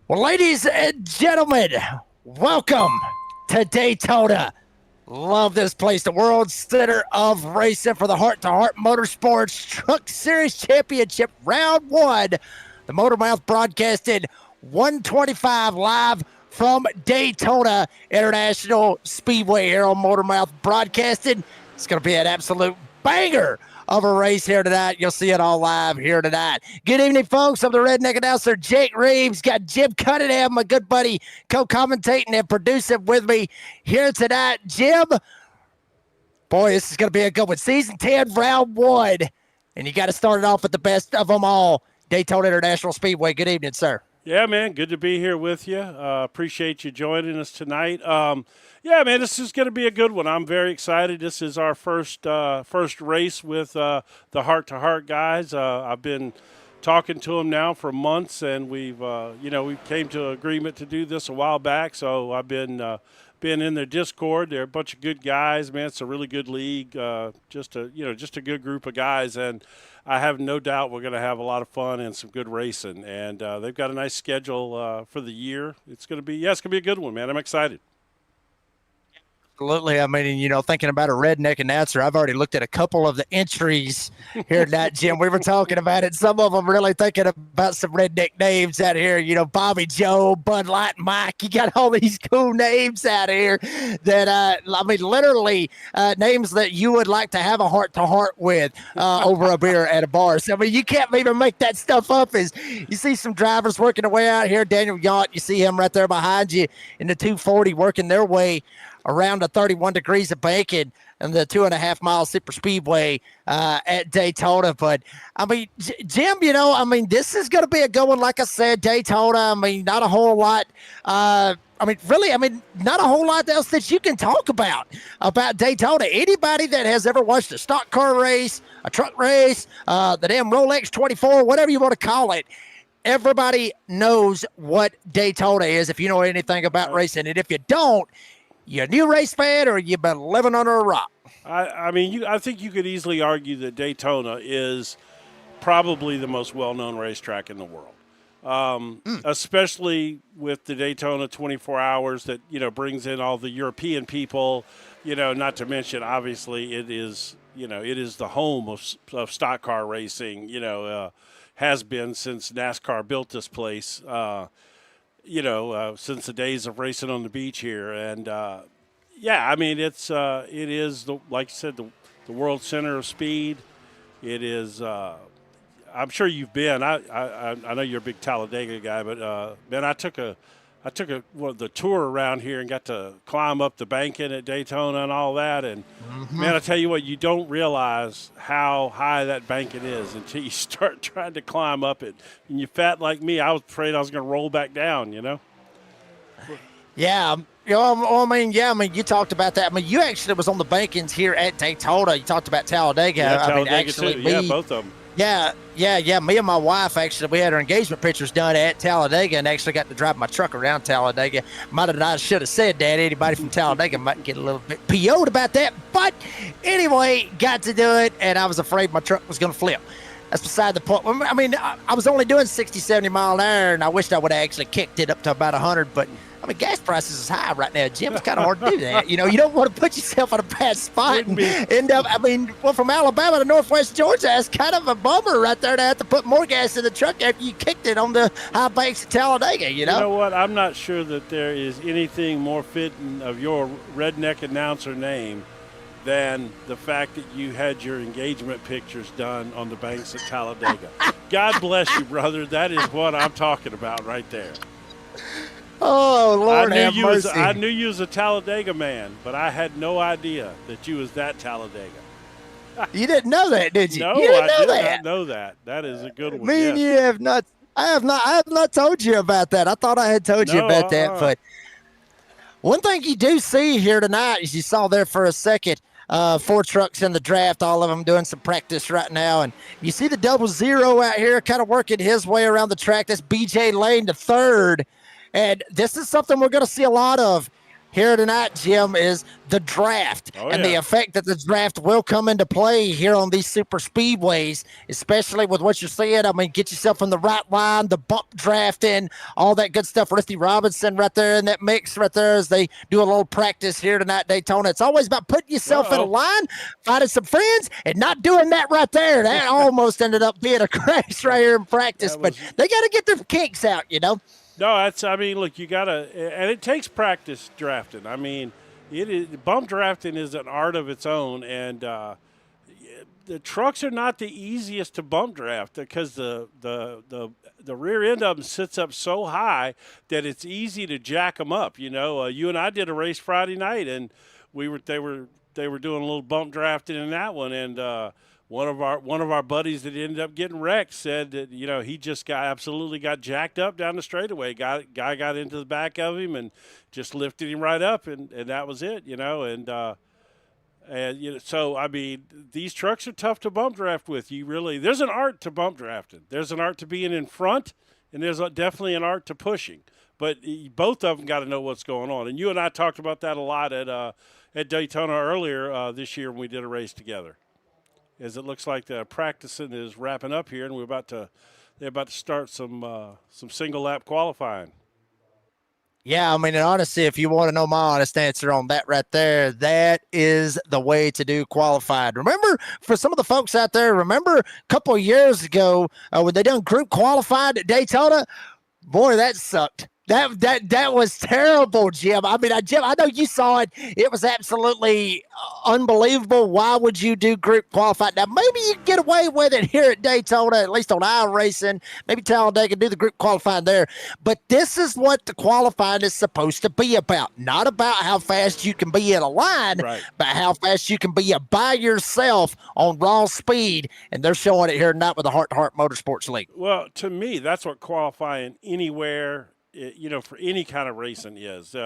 Well, ladies and gentlemen, welcome to Daytona. Love this place, the world center of racing for the Heart to Heart Motorsports Truck Series Championship Round 1. The MotorMouth Broadcasting 125 live from Daytona International Speedway here on MotorMouth Broadcasting. It's going to be an absolute banger of a race here tonight. You'll see it all live here tonight. Good evening, folks. I'm the redneck announcer, Jake Reeves. Got Jim Cunningham, my good buddy, co-commentating and producing with me here tonight. Jim, boy, this is going to be a good one. Season 10, round 1. And you got to start it off with the best of them all, Daytona International Speedway. Good evening, sir. Yeah, man, good to be here with you. Appreciate you joining us tonight. Yeah, man, this is going to be a good one. I'm very excited. This is our first race with the Heart to Heart guys. I've been talking to them now for months, and we came to agreement to do this a while back. So I've been in their Discord. They're a bunch of good guys, man. It's a really good league. Just a good group of guys, and I have no doubt we're going to have a lot of fun and some good racing. And they've got a nice schedule for the year. It's going to be a good one, man. I'm excited. Absolutely. I mean, thinking about a redneck announcer, I've already looked at a couple of the entries here tonight, Jim. We were talking about it. Some of them really thinking about some redneck names out here. Bobby Joe, Bud Light Mike. You got all these cool names out here that, literally names that you would like to have a heart-to-heart with over a beer at a bar. So, you can't even make that stuff up. As you see some drivers working their way out here. Daniel Yacht, you see him right there behind you in the 240 working their way around the 31 degrees of bacon and the 2.5 mile super speedway at Daytona. But Jim, this is going to be a good one. Like I said, Daytona, not a whole lot. Not a whole lot else that you can talk about Daytona. Anybody that has ever watched a stock car race, a truck race, the damn Rolex 24, whatever you want to call it, everybody knows what Daytona is if you know anything about racing. And if you don't, you're a new race fan or you've been living under a rock. I think you could easily argue that Daytona is probably the most well-known racetrack in the world, especially with the Daytona 24 hours that, brings in all the European people, not to mention, obviously, it is the home of stock car racing, has been since NASCAR built this place. Since the days of racing on the beach here. And, it is, like you said, the world center of speed. It is, I'm sure you've been. I know you're a big Talladega guy, but, man, I took the tour around here and got to climb up the banking at Daytona and all that. And, man, I tell you what, you don't realize how high that banking is until you start trying to climb up it. And you're fat like me, I was afraid I was going to roll back down, Yeah. You talked about that. You actually was on the bankings here at Daytona. You talked about Talladega. Yeah, Talladega too. Yeah, both of them. Yeah. Me and my wife, actually, we had our engagement pictures done at Talladega and actually got to drive my truck around Talladega. I should have said that. Anybody from Talladega might get a little bit PO'd about that. But anyway, got to do it, and I was afraid my truck was going to flip. That's beside the point. I was only doing 60, 70 mile an hour, and I wished I would have actually kicked it up to about 100, but gas prices is high right now, Jim. It's kind of hard to do that. You don't want to put yourself in a bad spot and end up, from Alabama to Northwest Georgia, that's kind of a bummer right there to have to put more gas in the truck after you kicked it on the high banks of Talladega, You know what? I'm not sure that there is anything more fitting of your redneck announcer name than the fact that you had your engagement pictures done on the banks of Talladega. God bless you, brother. That is what I'm talking about right there. Oh, Lord have mercy. I knew you was a Talladega man, but I had no idea that you was that Talladega. You didn't know that, did you? No, you didn't I know did that. not know that. That is a good one. Me and you have not. I have not told you about that. I thought I had told you about that, but one thing you do see here tonight is you saw there for a second. 4 trucks in the draft, all of them doing some practice right now. And you see the 00 out here kind of working his way around the track. That's BJ Lane, the third. And this is something we're going to see a lot of here tonight, Jim, is the draft and the effect that the draft will come into play here on these super speedways, especially with what you're seeing. I mean, get yourself in the right line, the bump drafting, all that good stuff. Rusty Robinson right there in that mix right there as they do a little practice here tonight at Daytona. It's always about putting yourself in a line, finding some friends, and not doing that right there. That almost ended up being a crash right here in practice, but they got to get their kinks out, you know. No, look, you got to, and it takes practice drafting. I mean, bump drafting is an art of its own, and the trucks are not the easiest to bump draft because the rear end of them sits up so high that it's easy to jack them up. You know, you and I did a race Friday night, and they were doing a little bump drafting in that one, and one of our buddies that ended up getting wrecked said that, you know, he just absolutely got jacked up down the straightaway. Guy got into the back of him and just lifted him right up, and that was it, you know. And you know, so I mean, these trucks are tough to bump draft with. There's an art to bump drafting. There's an art to being in front, and there's definitely an art to pushing. But both of them got to know what's going on. And you and I talked about that a lot at Daytona earlier this year when we did a race together. As it looks like the practicing is wrapping up here, and they're about to start some single lap qualifying. Yeah, I mean, and honestly, if you want to know my honest answer on that right there, that is the way to do qualified. Remember, for some of the folks out there, a couple of years ago when they done group qualified at Daytona? Boy, that sucked. That was terrible, Jim. I mean, Jim, I know you saw it. It was absolutely unbelievable. Why would you do group qualifying? Now, maybe you can get away with it here at Daytona, at least on iRacing. Maybe Talladega do the group qualifying there. But this is what the qualifying is supposed to be about. Not about how fast you can be in a line, but how fast you can be by yourself on raw speed. And they're showing it here tonight with the Heart to Heart Motorsports League. Well, to me, that's what qualifying anywhere, you know, for any kind of racing is.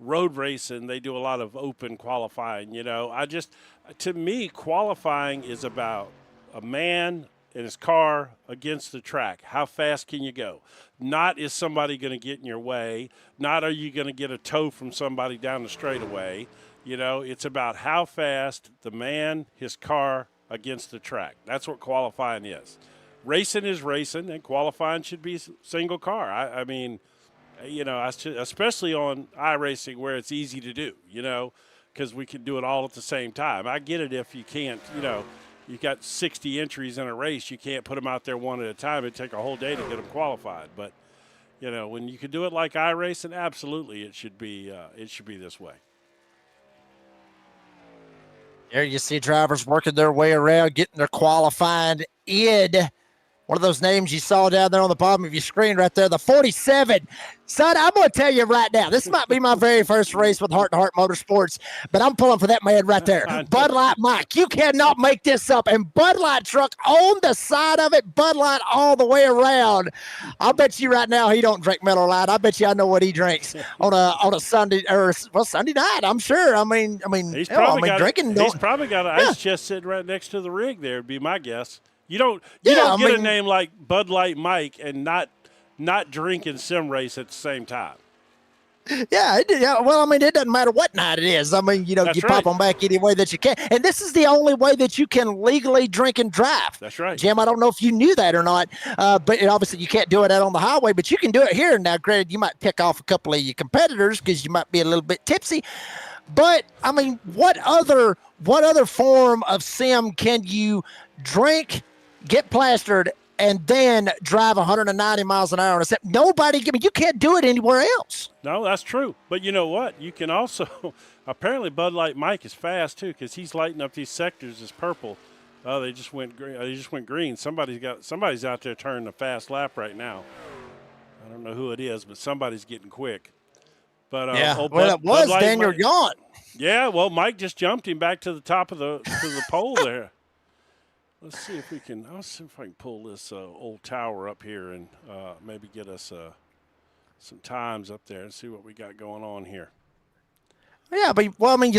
Road racing, they do a lot of open qualifying, you know. To me, qualifying is about a man and his car against the track. How fast can you go? Not is somebody going to get in your way. Not are you going to get a tow from somebody down the straightaway. You know, it's about how fast the man, his car against the track. That's what qualifying is. Racing is racing, and qualifying should be single car. I mean, you know, especially on iRacing where it's easy to do, you know, because we can do it all at the same time. I get it if you can't, you know, you got 60 entries in a race, you can't put them out there one at a time. It'd take a whole day to get them qualified. But, you know, when you can do it like iRacing, absolutely it should be this way. There you see drivers working their way around, getting their qualifying in. One of those names you saw down there on the bottom of your screen right there, the 47. Son, I'm going to tell you right now, this might be my very first race with Heart to Heart Motorsports, but I'm pulling for that man right there. Bud Light Mike, you cannot make this up. And Bud Light truck on the side of it, Bud Light all the way around. I'll bet you right now he don't drink Miller Lite. I bet you I know what he drinks on a Sunday Sunday night. I'm sure. I mean, he's probably got an ice chest sitting right next to the rig there. Would be my guess. You don't get a name like Bud Light Mike and not drink and sim race at the same time. Yeah, well, I mean, it doesn't matter what night it is. I mean, you know, you pop them back any way that you can. And this is the only way that you can legally drink and drive. That's right. Jim, I don't know if you knew that or not, but obviously you can't do it out on the highway, but you can do it here. Now, granted, you might pick off a couple of your competitors because you might be a little bit tipsy. But, I mean, what other form of sim can you drink, get plastered, and then drive 190 miles an hour? You can't do it anywhere else. No, that's true. But you know what? You can also – apparently Bud Light Mike is fast too because he's lighting up these sectors as purple. Oh, they just went green. Somebody's out there turning a fast lap right now. I don't know who it is, but somebody's getting quick. But it was Daniel Yount. Yeah, well, Mike just jumped him back to the top of the pole there. Let's see if I can pull this old tower up here and maybe get us some times up there and see what we got going on here. Yeah, but well, I mean,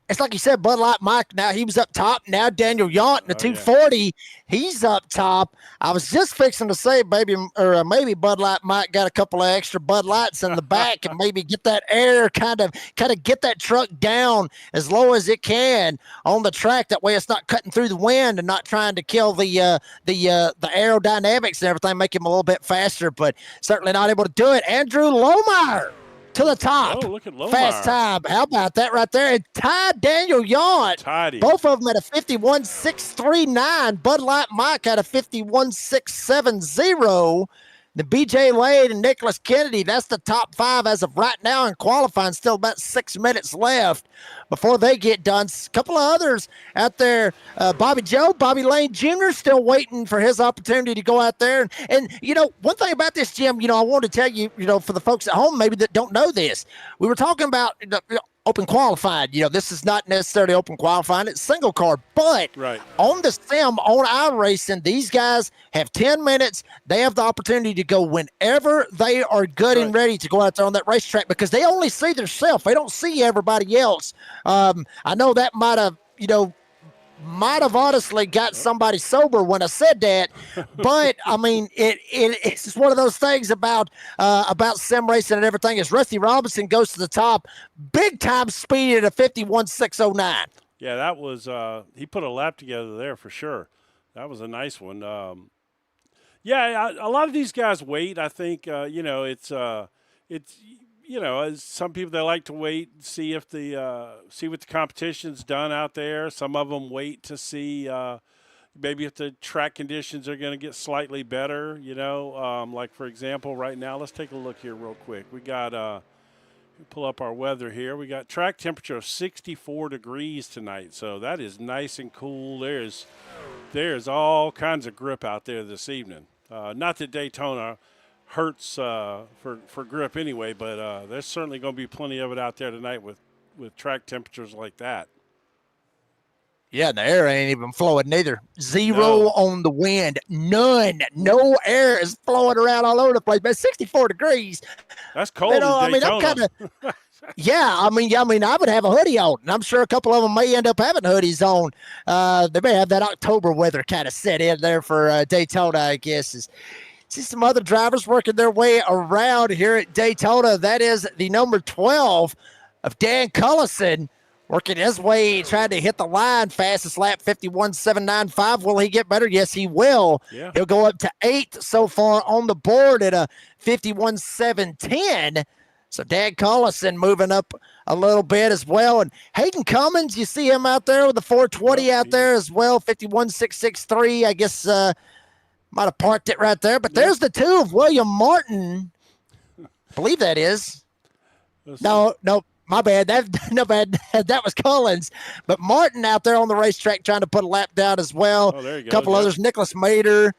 it's like you said, Bud Light Mike. Now he was up top. Now Daniel Yount in the Oh yeah. 240, he's up top. I was just fixing to say, maybe Bud Light Mike got a couple of extra Bud Lights in the back and maybe get that air kind of get that truck down as low as it can on the track. That way, it's not cutting through the wind and not trying to kill the aerodynamics and everything, make him a little bit faster. But certainly not able to do it. Andrew Lohmeyer to the top. Oh, look at Lohmeyer. Fast time. How about that right there? And tied Daniel Yount. Tied him. Both of them at a 51.639. Bud Light Mike at a 51.670. The BJ Lade and Nicholas Kennedy, that's the top five as of right now in qualifying. Still about 6 minutes left before they get done. A couple of others out there. Bobby Lane Jr. still waiting for his opportunity to go out there. And one thing about this, Jim, I want to tell you, for the folks at home maybe that don't know this, we were talking about open qualifying. This is not necessarily open qualifying. It's single car. But right. On the sim, on iRacing, these guys have 10 minutes. They have the opportunity to go whenever they are good and ready to go out there on that racetrack because they only see themselves. They don't see everybody else. I know that might have honestly got somebody sober when I said that, but I mean, it's just one of those things about sim racing and everything. As Rusty Robinson goes to the top, big time speed at a 51.609. Yeah, that was he put a lap together there for sure. That was a nice one. Yeah, a lot of these guys wait. I think it's some people, they like to wait and see if see what the competition's done out there. Some of them wait to see maybe if the track conditions are going to get slightly better. Like for example, right now, let's take a look here real quick. We got pull up our weather here. We got track temperature of 64 degrees tonight, so that is nice and cool. There's all kinds of grip out there this evening. Not that Daytona hurts for grip anyway, but there's certainly going to be plenty of it out there tonight with track temperatures like that. Yeah, the air ain't even flowing neither. Zero on the wind. None. No air is flowing around all over the place. But 64 degrees. That's cold in Daytona. I'm kind of yeah, I mean, I would have a hoodie on, and I'm sure a couple of them may end up having hoodies on. They may have that October weather kind of set in there for Daytona, I guess. See some other drivers working their way around here at Daytona. That is the number 12 of Dan Cullison working his way, trying to hit the line. Fastest lap, 51.795. Will he get better? Yes, he will. Yeah. He'll go up to 8th so far on the board at a 51.710. So Dan Cullison moving up a little bit as well. And Hayden Cummins, you see him out there with the 420 out there as well, 51.663. I guess might have parked it right there. But there's the two of William Martin. I believe that is. No, my bad. That was Collins. But Martin out there on the racetrack trying to put a lap down as well. Oh, there you go. A couple others, Nicholas Mader.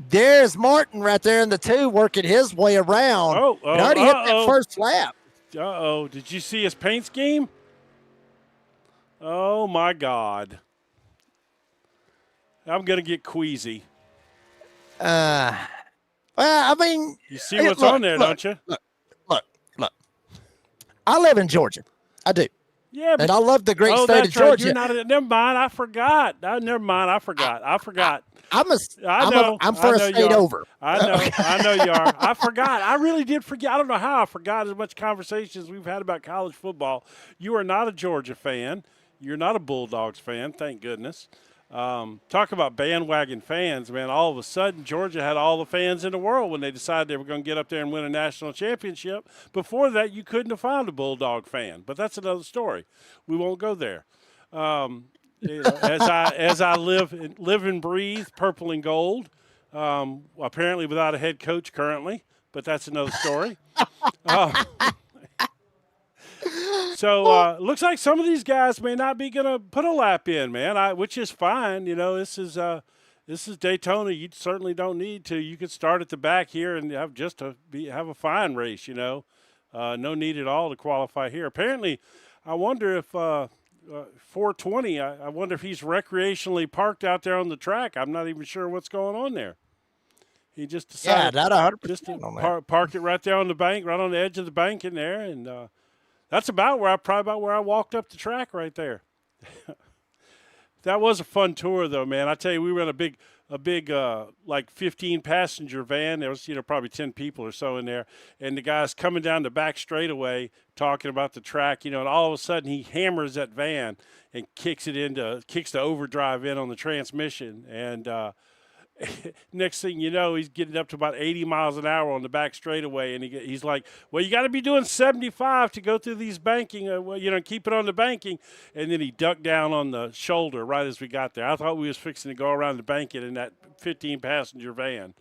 There's Martin right there in the two working his way around. Oh, already hit that first lap. Uh-oh. Did you see his paint scheme? Oh, my God. I'm going to get queasy. Well, I mean. You see what's on there, don't you? Look. I live in Georgia. I do. Yeah, and I love the great state of Georgia. You're not, never mind. I forgot. Never mind. I forgot. I'm for a state over. I know. Okay. I know you are. I forgot. I really did forget. I don't know how I forgot as much conversations we've had about college football. You are not a Georgia fan. You're not a Bulldogs fan. Thank goodness. Talk about bandwagon fans, man. All of a sudden, Georgia had all the fans in the world when they decided they were going to get up there and win a national championship. Before that, you couldn't have found a Bulldog fan, but that's another story. We won't go there. As I live and breathe purple and gold, apparently without a head coach currently, but that's another story. So looks like some of these guys may not be going to put a lap in, man. Which is fine. This is Daytona. You certainly don't need to. You could start at the back here and have a fine race. No need at all to qualify here. Apparently, I wonder if 420. I wonder if he's recreationally parked out there on the track. I'm not even sure what's going on there. He just decided not 100% just to park it right there on the bank, right on the edge of the bank in there, and. That's probably about where I walked up the track right there. That was a fun tour, though, man. I tell you, we were in a big like 15-passenger van. There was, probably 10 people or so in there, and the guy's coming down the back straightaway talking about the track, and all of a sudden he hammers that van and kicks the overdrive in on the transmission, and next thing you know, he's getting up to about 80 miles an hour on the back straightaway, and he's like, well, you got to be doing 75 to go through these banking, keep it on the banking. And then he ducked down on the shoulder right as we got there. I thought we was fixing to go around the banking in that 15-passenger van.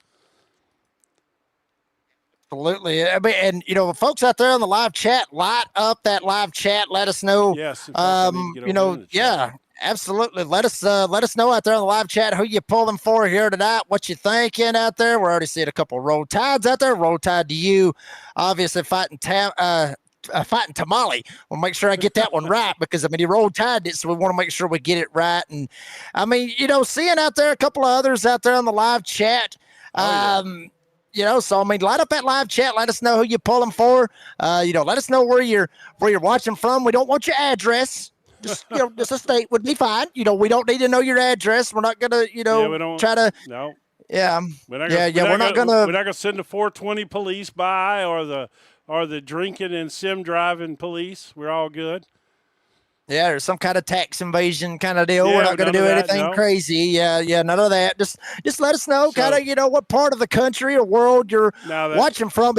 Absolutely. I mean, and folks out there on the live chat, light up that live chat. Let us know. Yes. Yeah. Absolutely. Let us know out there on the live chat who you pulling for here tonight, what you thinking out there. We're already seeing a couple of Roll Tides out there. Roll Tide to you, obviously fighting Tamale. We'll make sure I get that one right because, he Roll Tide it, so we want to make sure we get it right. And, seeing out there a couple of others out there on the live chat. So light up that live chat. Let us know who you're pulling for. Let us know where you're watching from. We don't want your address. Just just a state would be fine. We don't need to know your address. We're not gonna, try to. No. Yeah. We're not gonna send the 420 police by or the drinking and sim driving police. We're all good. Yeah, there's some kind of tax invasion kind of deal. We're not going to do anything crazy. Yeah, none of that. Just let us know what part of the country or world you're watching from.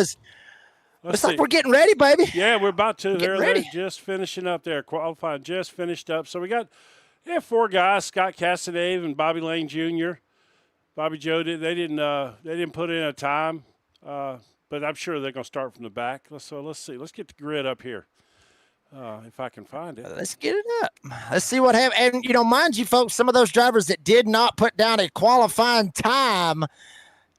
It's like we're getting ready, baby. Yeah, we're about to. They're just finishing up there. Qualifying just finished up. So we got 4 guys, Scott Castanave and Bobby Lane Jr. Bobby Joe, they didn't put in a time, but I'm sure they're going to start from the back. Let's see. Let's get the grid up here. If I can find it. Let's get it up. Let's see what happens. And, mind you, folks, some of those drivers that did not put down a qualifying time,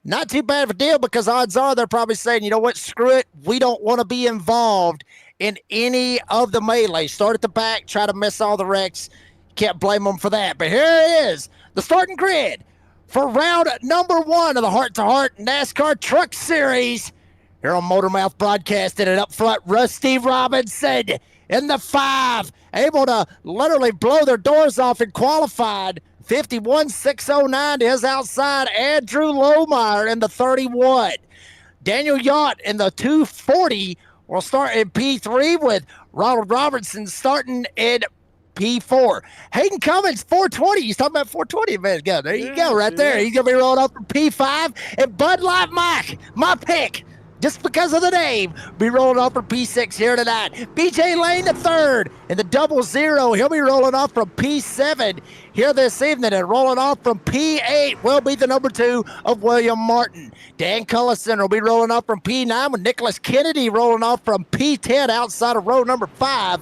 not too bad of a deal because odds are they're probably saying, you know what, screw it. We don't want to be involved in any of the melee. Start at the back, try to miss all the wrecks. Can't blame them for that. But here it is, the starting grid for round number 1 of the Heart to Heart NASCAR Truck Series. Here on MotorMouth Broadcasting, and up front, Rusty Robinson in the 5, able to literally blow their doors off and qualified. 51.609 to his outside. Andrew Lohmeyer in the 31. Daniel Yacht in the 240 will start in P3 with Ronald Robertson starting in P4. Hayden Cummins, 420. He's talking about 420 a minute ago. There you go, right there. He's going to be rolling up from P5. And Bud Light Mike, my pick, just because of the name, be rolling off from P6 here tonight. BJ Lane the 3rd in the 00. He'll be rolling off from P7 here this evening, and rolling off from P8 will be the number 2 of William Martin. Dan Cullison will be rolling off from P9 with Nicholas Kennedy rolling off from P10 outside of row number 5.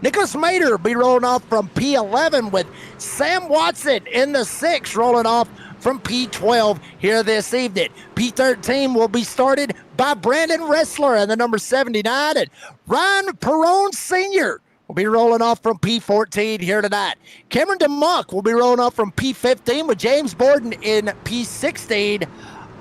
Nicholas Mader will be rolling off from P11 with Sam Watson in the 6 rolling off from P12 here this evening. P13 will be started by Brandon Ressler and the number 79, and Ryan Perrone Sr. will be rolling off from P14 here tonight. Cameron DeMuck will be rolling off from P15 with James Borden in P16.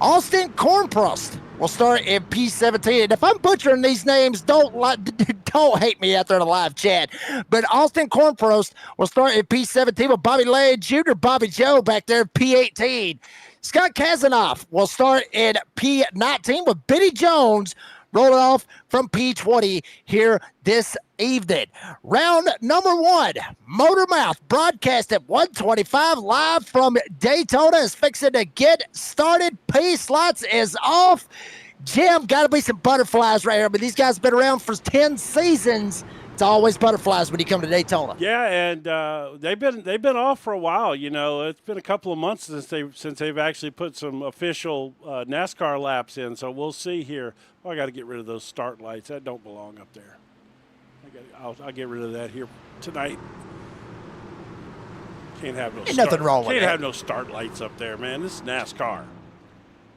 Austin Kornprost will start in P17. And if I'm butchering these names, don't hate me out there in the live chat. But Austin Kornprost will start in P17 with Bobby Lane Jr., Bobby Joe back there in P18. Scott Kazanoff will start in P19 with Benny Jones rolling off from P20 here this evening. Round number 1, MotorMouth Broadcast at 125 live from Daytona is fixing to get started. Pace lights is off. Jim, got to be some butterflies right here. But these guys have been around for 10 seasons. It's always butterflies when you come to Daytona. Yeah, and they've been off for a while. It's been a couple of months since they've actually put some official NASCAR laps in. So we'll see here. I got to get rid of those start lights. That don't belong up there. I'll get rid of that here tonight. Can't have no. Ain't nothing wrong with that. Can't have no start lights up there, man. This is NASCAR.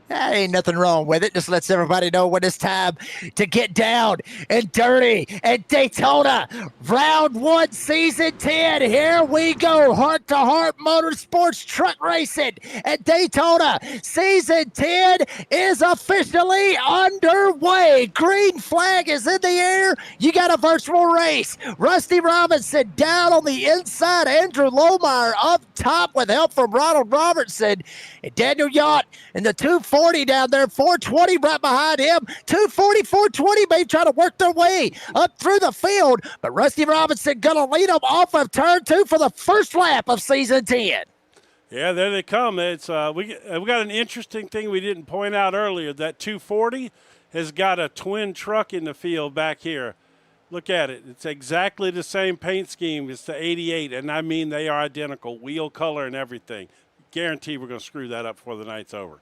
Ain't nothing wrong with it. Just lets everybody know when it's time to get down and dirty at Daytona. Round 1, Season 10. Here we go. Heart-to-heart motorsports truck racing at Daytona. Season 10 is officially underway. Green flag is in the air. You got a virtual race. Rusty Robinson down on the inside. Andrew Lohmeyer up top with help from Ronald Robertson. And Daniel Yacht in the 240 down there, 420 right behind him. 240, 420 may try to work their way up through the field, but Rusty Robinson going to lead them off of turn 2 for the first lap of Season 10. Yeah, there they come. It's we got an interesting thing we didn't point out earlier. That 240 has got a twin truck in the field back here. Look at it. It's exactly the same paint scheme as the 88, and I mean they are identical, wheel color and everything. Guarantee we're going to screw that up before the night's over.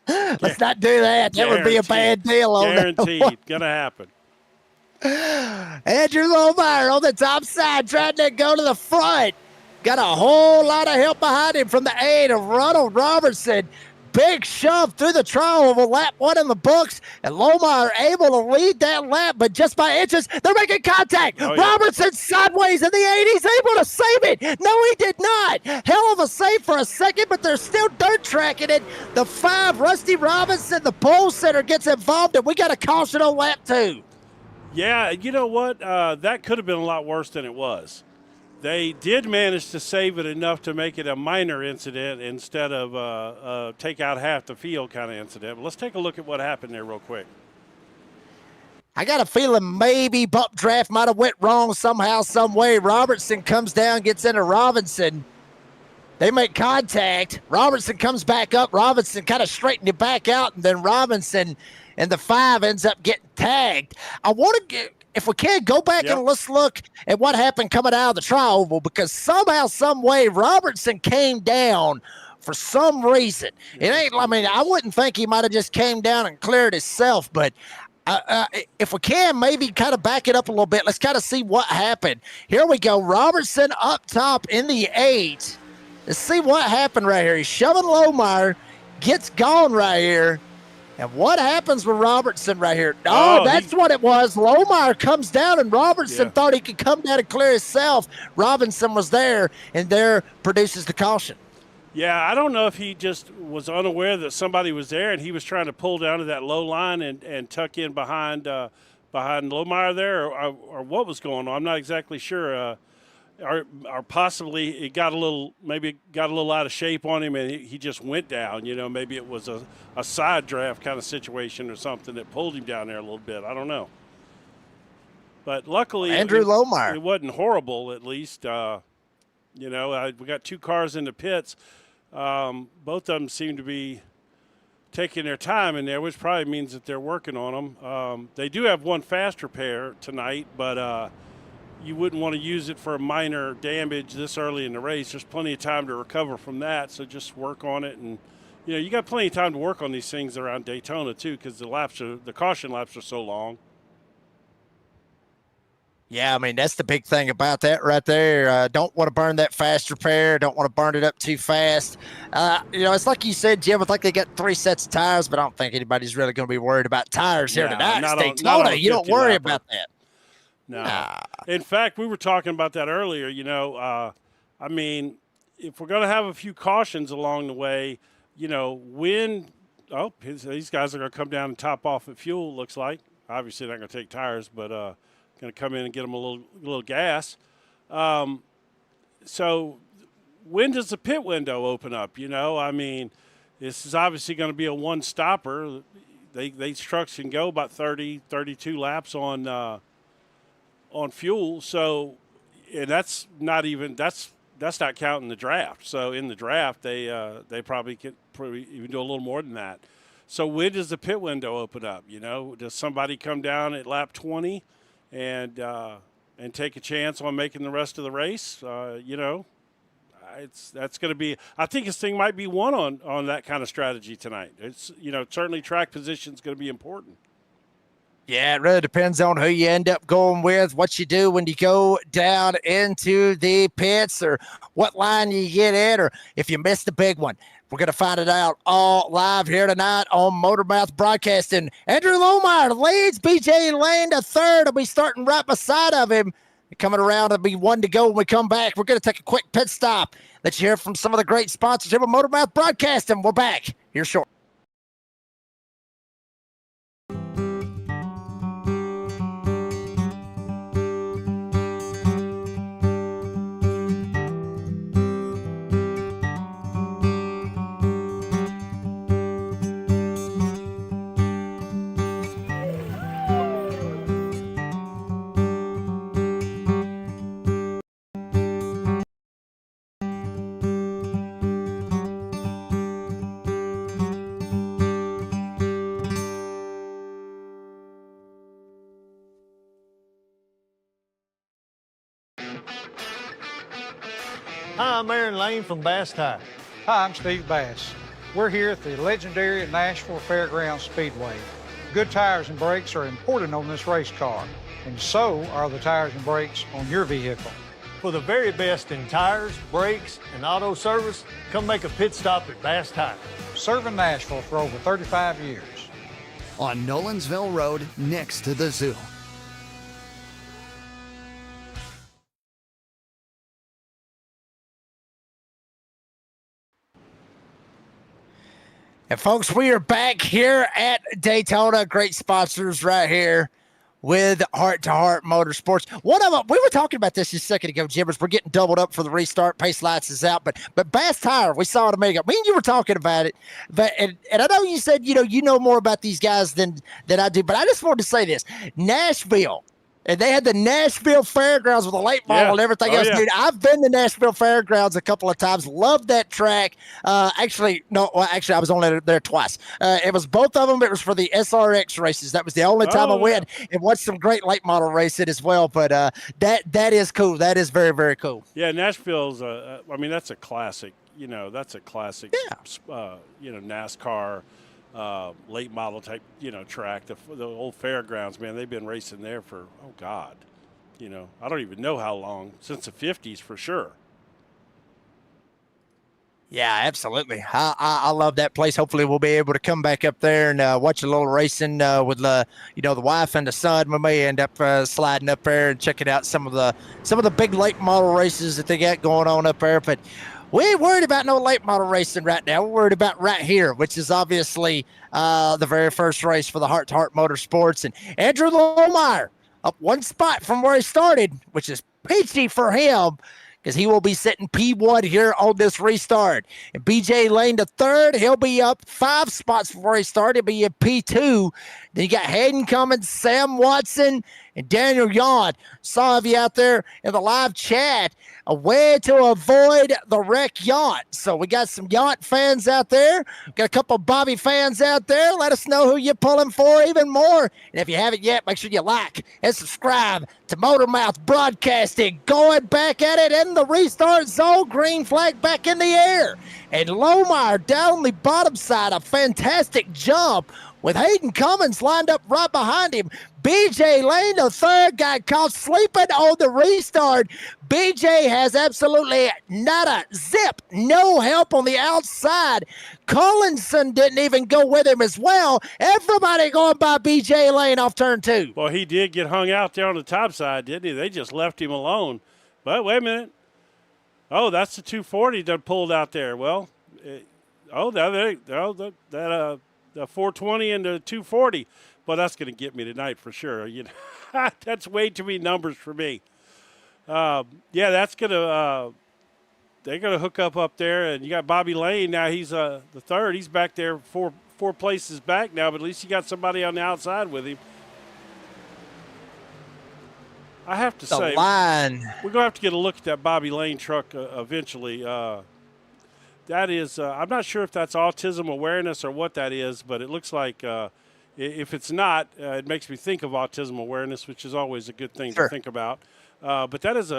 Let's not do that. That would be a bad deal on that. Guaranteed. Going to happen. Andrew Lohmeyer on the top side trying to go to the front. Got a whole lot of help behind him from the 8 of Ronald Robertson. Big shove through the trial of a lap 1 in the books, and Lohmeyer able to lead that lap, but just by inches, they're making contact. Oh, yeah. Robertson sideways in the 80s, able to save it. No, he did not. Hell of a save for a second, but they're still dirt tracking it. The 5, Rusty Robinson, the pole sitter, gets involved, and we got a caution on lap 2. Yeah, you know what? That could have been a lot worse than it was. They did manage to save it enough to make it a minor incident instead of take out half the field kind of incident. But let's take a look at what happened there real quick. I got a feeling maybe bump draft might have went wrong somehow, some way. Robertson comes down, gets into Robinson. They make contact. Robertson comes back up. Robinson kind of straightened it back out, and then Robinson and the 5 ends up getting tagged. I want to get, if we can, go back and let's look at what happened coming out of the tri-oval, because somehow, some way, Robertson came down for some reason. It ain't, I mean, I wouldn't think he might have just came down and cleared himself, but if we can, maybe kind of back it up a little bit. Let's kind of see what happened. Here we go. Robertson up top in the 8. Let's see what happened right here. He's shoving Lohmeyer, gets gone right here. And what happens with Robertson right here? Oh, that's what it was. Lohmeyer comes down, and Robertson thought he could come down and clear himself. Robinson was there, and there produces the caution. Yeah, I don't know if he just was unaware that somebody was there, and he was trying to pull down to that low line and tuck in behind Lohmeyer there, or what was going on. I'm not exactly sure. Or possibly it got a little out of shape on him, and he just went down. You know, maybe it was a side draft kind of situation or something that pulled him down there a little bit. I don't know. But luckily, Andrew Lohmeyer, it wasn't horrible. At least, we got 2 cars in the pits. Both of them seem to be taking their time in there, which probably means that they're working on them. They do have 1 fast repair tonight, but you wouldn't want to use it for a minor damage this early in the race. There's plenty of time to recover from that, so just work on it. And, you got plenty of time to work on these things around Daytona, too, because the caution laps are so long. Yeah, I mean, that's the big thing about that right there. Don't want to burn that fast repair. Don't want to burn it up too fast. It's like you said, Jim, I think they got 3 sets of tires, but I don't think anybody's really going to be worried about tires here tonight. It's Daytona. You don't worry about that. No. Nah. In fact, we were talking about that earlier. I mean, if we're going to have a few cautions along the way, these guys are going to come down and top off at fuel, looks like. Obviously, they're not going to take tires, but going to come in and get them a little gas. So when does the pit window open up? I mean, this is obviously going to be a one-stopper. These trucks can go about 30, 32 laps on fuel, so and that's not counting the draft. So in the draft, they probably could even do a little more than that. So when does the pit window open up? Does somebody come down at lap 20 and take a chance on making the rest of the race? That's going to be. I think this thing might be won on that kind of strategy tonight. It's certainly track position is going to be important. Yeah, it really depends on who you end up going with, what you do when you go down into the pits, or what line you get in, or if you miss the big one. We're going to find it out all live here tonight on MotorMouth Broadcasting. Andrew Lohmeyer leads. BJ Lane to third. Will be starting right beside of him. Coming around, it'll be one to go when we come back. We're going to take a quick pit stop. Let you hear from some of the great sponsors here with MotorMouth Broadcasting. We're back here short. Hi, I'm Aaron Lane from Bass Tire. Hi, I'm Steve Bass. We're here at the legendary Nashville Fairgrounds Speedway. Good tires and brakes are important on this race car, and so are the tires and brakes on your vehicle. For the very best in tires, brakes, and auto service, come make a pit stop at Bass Tire. Serving Nashville for over 35 years. On Nolensville Road, next to the zoo. And folks, we are back here at Daytona. Great sponsors right here with Heart to Heart Motorsports. One of them, we were talking about this just a second ago, Jimmers. We're getting doubled up for the restart. Pace lights is out, but Bass Tire, we saw it a minute ago. Me and you were talking about it, but and I know you said you know more about these guys than I do, but I just wanted to say this: Nashville. And they had the Nashville Fairgrounds with a late model and everything else. Yeah. Dude, I've been to Nashville Fairgrounds a couple of times. Loved that track. Actually, I was only there twice. It was both of them. It was for the SRX races. That was the only time I went and watched some great late model racing as well. But that is cool. That is very, very cool. Yeah, Nashville's, that's a classic. That's a classic, NASCAR late model type, track. The old fairgrounds, man, they've been racing there for, I don't even know how long, since the 50s for sure. Yeah, absolutely. I love that place. Hopefully we'll be able to come back up there and watch a little racing with the wife and the son. We may end up sliding up there and checking out some of the big late model races that they got going on up there. But we ain't worried about no late model racing right now. We're worried about right here, which is obviously the very first race for the Heart to Heart Motorsports. And Andrew Lohmeyer up one spot from where he started, which is peachy for him, because he will be sitting P1 here on this restart. And BJ Lane to third, he'll be up 5 spots from where he started. He'll be at P2. Then you got Hayden Cummins, Sam Watson, and Daniel Yawn. Saw of you out there in the live chat. A way to avoid the wreck yacht. So we got some yacht fans out there. Got a couple Bobby fans out there. Let us know who you're pulling for even more. And if you haven't yet, make sure you like and subscribe to MotorMouth Broadcasting. Going back at it in the restart zone. Green flag back in the air. And Lohmeyer down the bottom side. A fantastic jump with Hayden Cummins lined up right behind him. BJ Lane, the third, got caught sleeping on the restart. BJ has absolutely not a zip, no help on the outside. Collinson didn't even go with him as well. Everybody going by BJ Lane off turn 2. Well, he did get hung out there on the top side, didn't he? They just left him alone. But wait a minute. Oh, that's the 240 that pulled out there. Well, the 420 and the 240. Well, that's going to get me tonight for sure. That's way too many numbers for me. That's going to they're going to hook up there, and you got Bobby Lane now. He's the third. He's back there four places back now, but at least you got somebody on the outside with him. I have to say, we're going to have to get a look at that Bobby Lane truck eventually. That is, I'm not sure if that's autism awareness or what that is, but it looks like if it's not, it makes me think of autism awareness, which is always a good thing to think about. But that is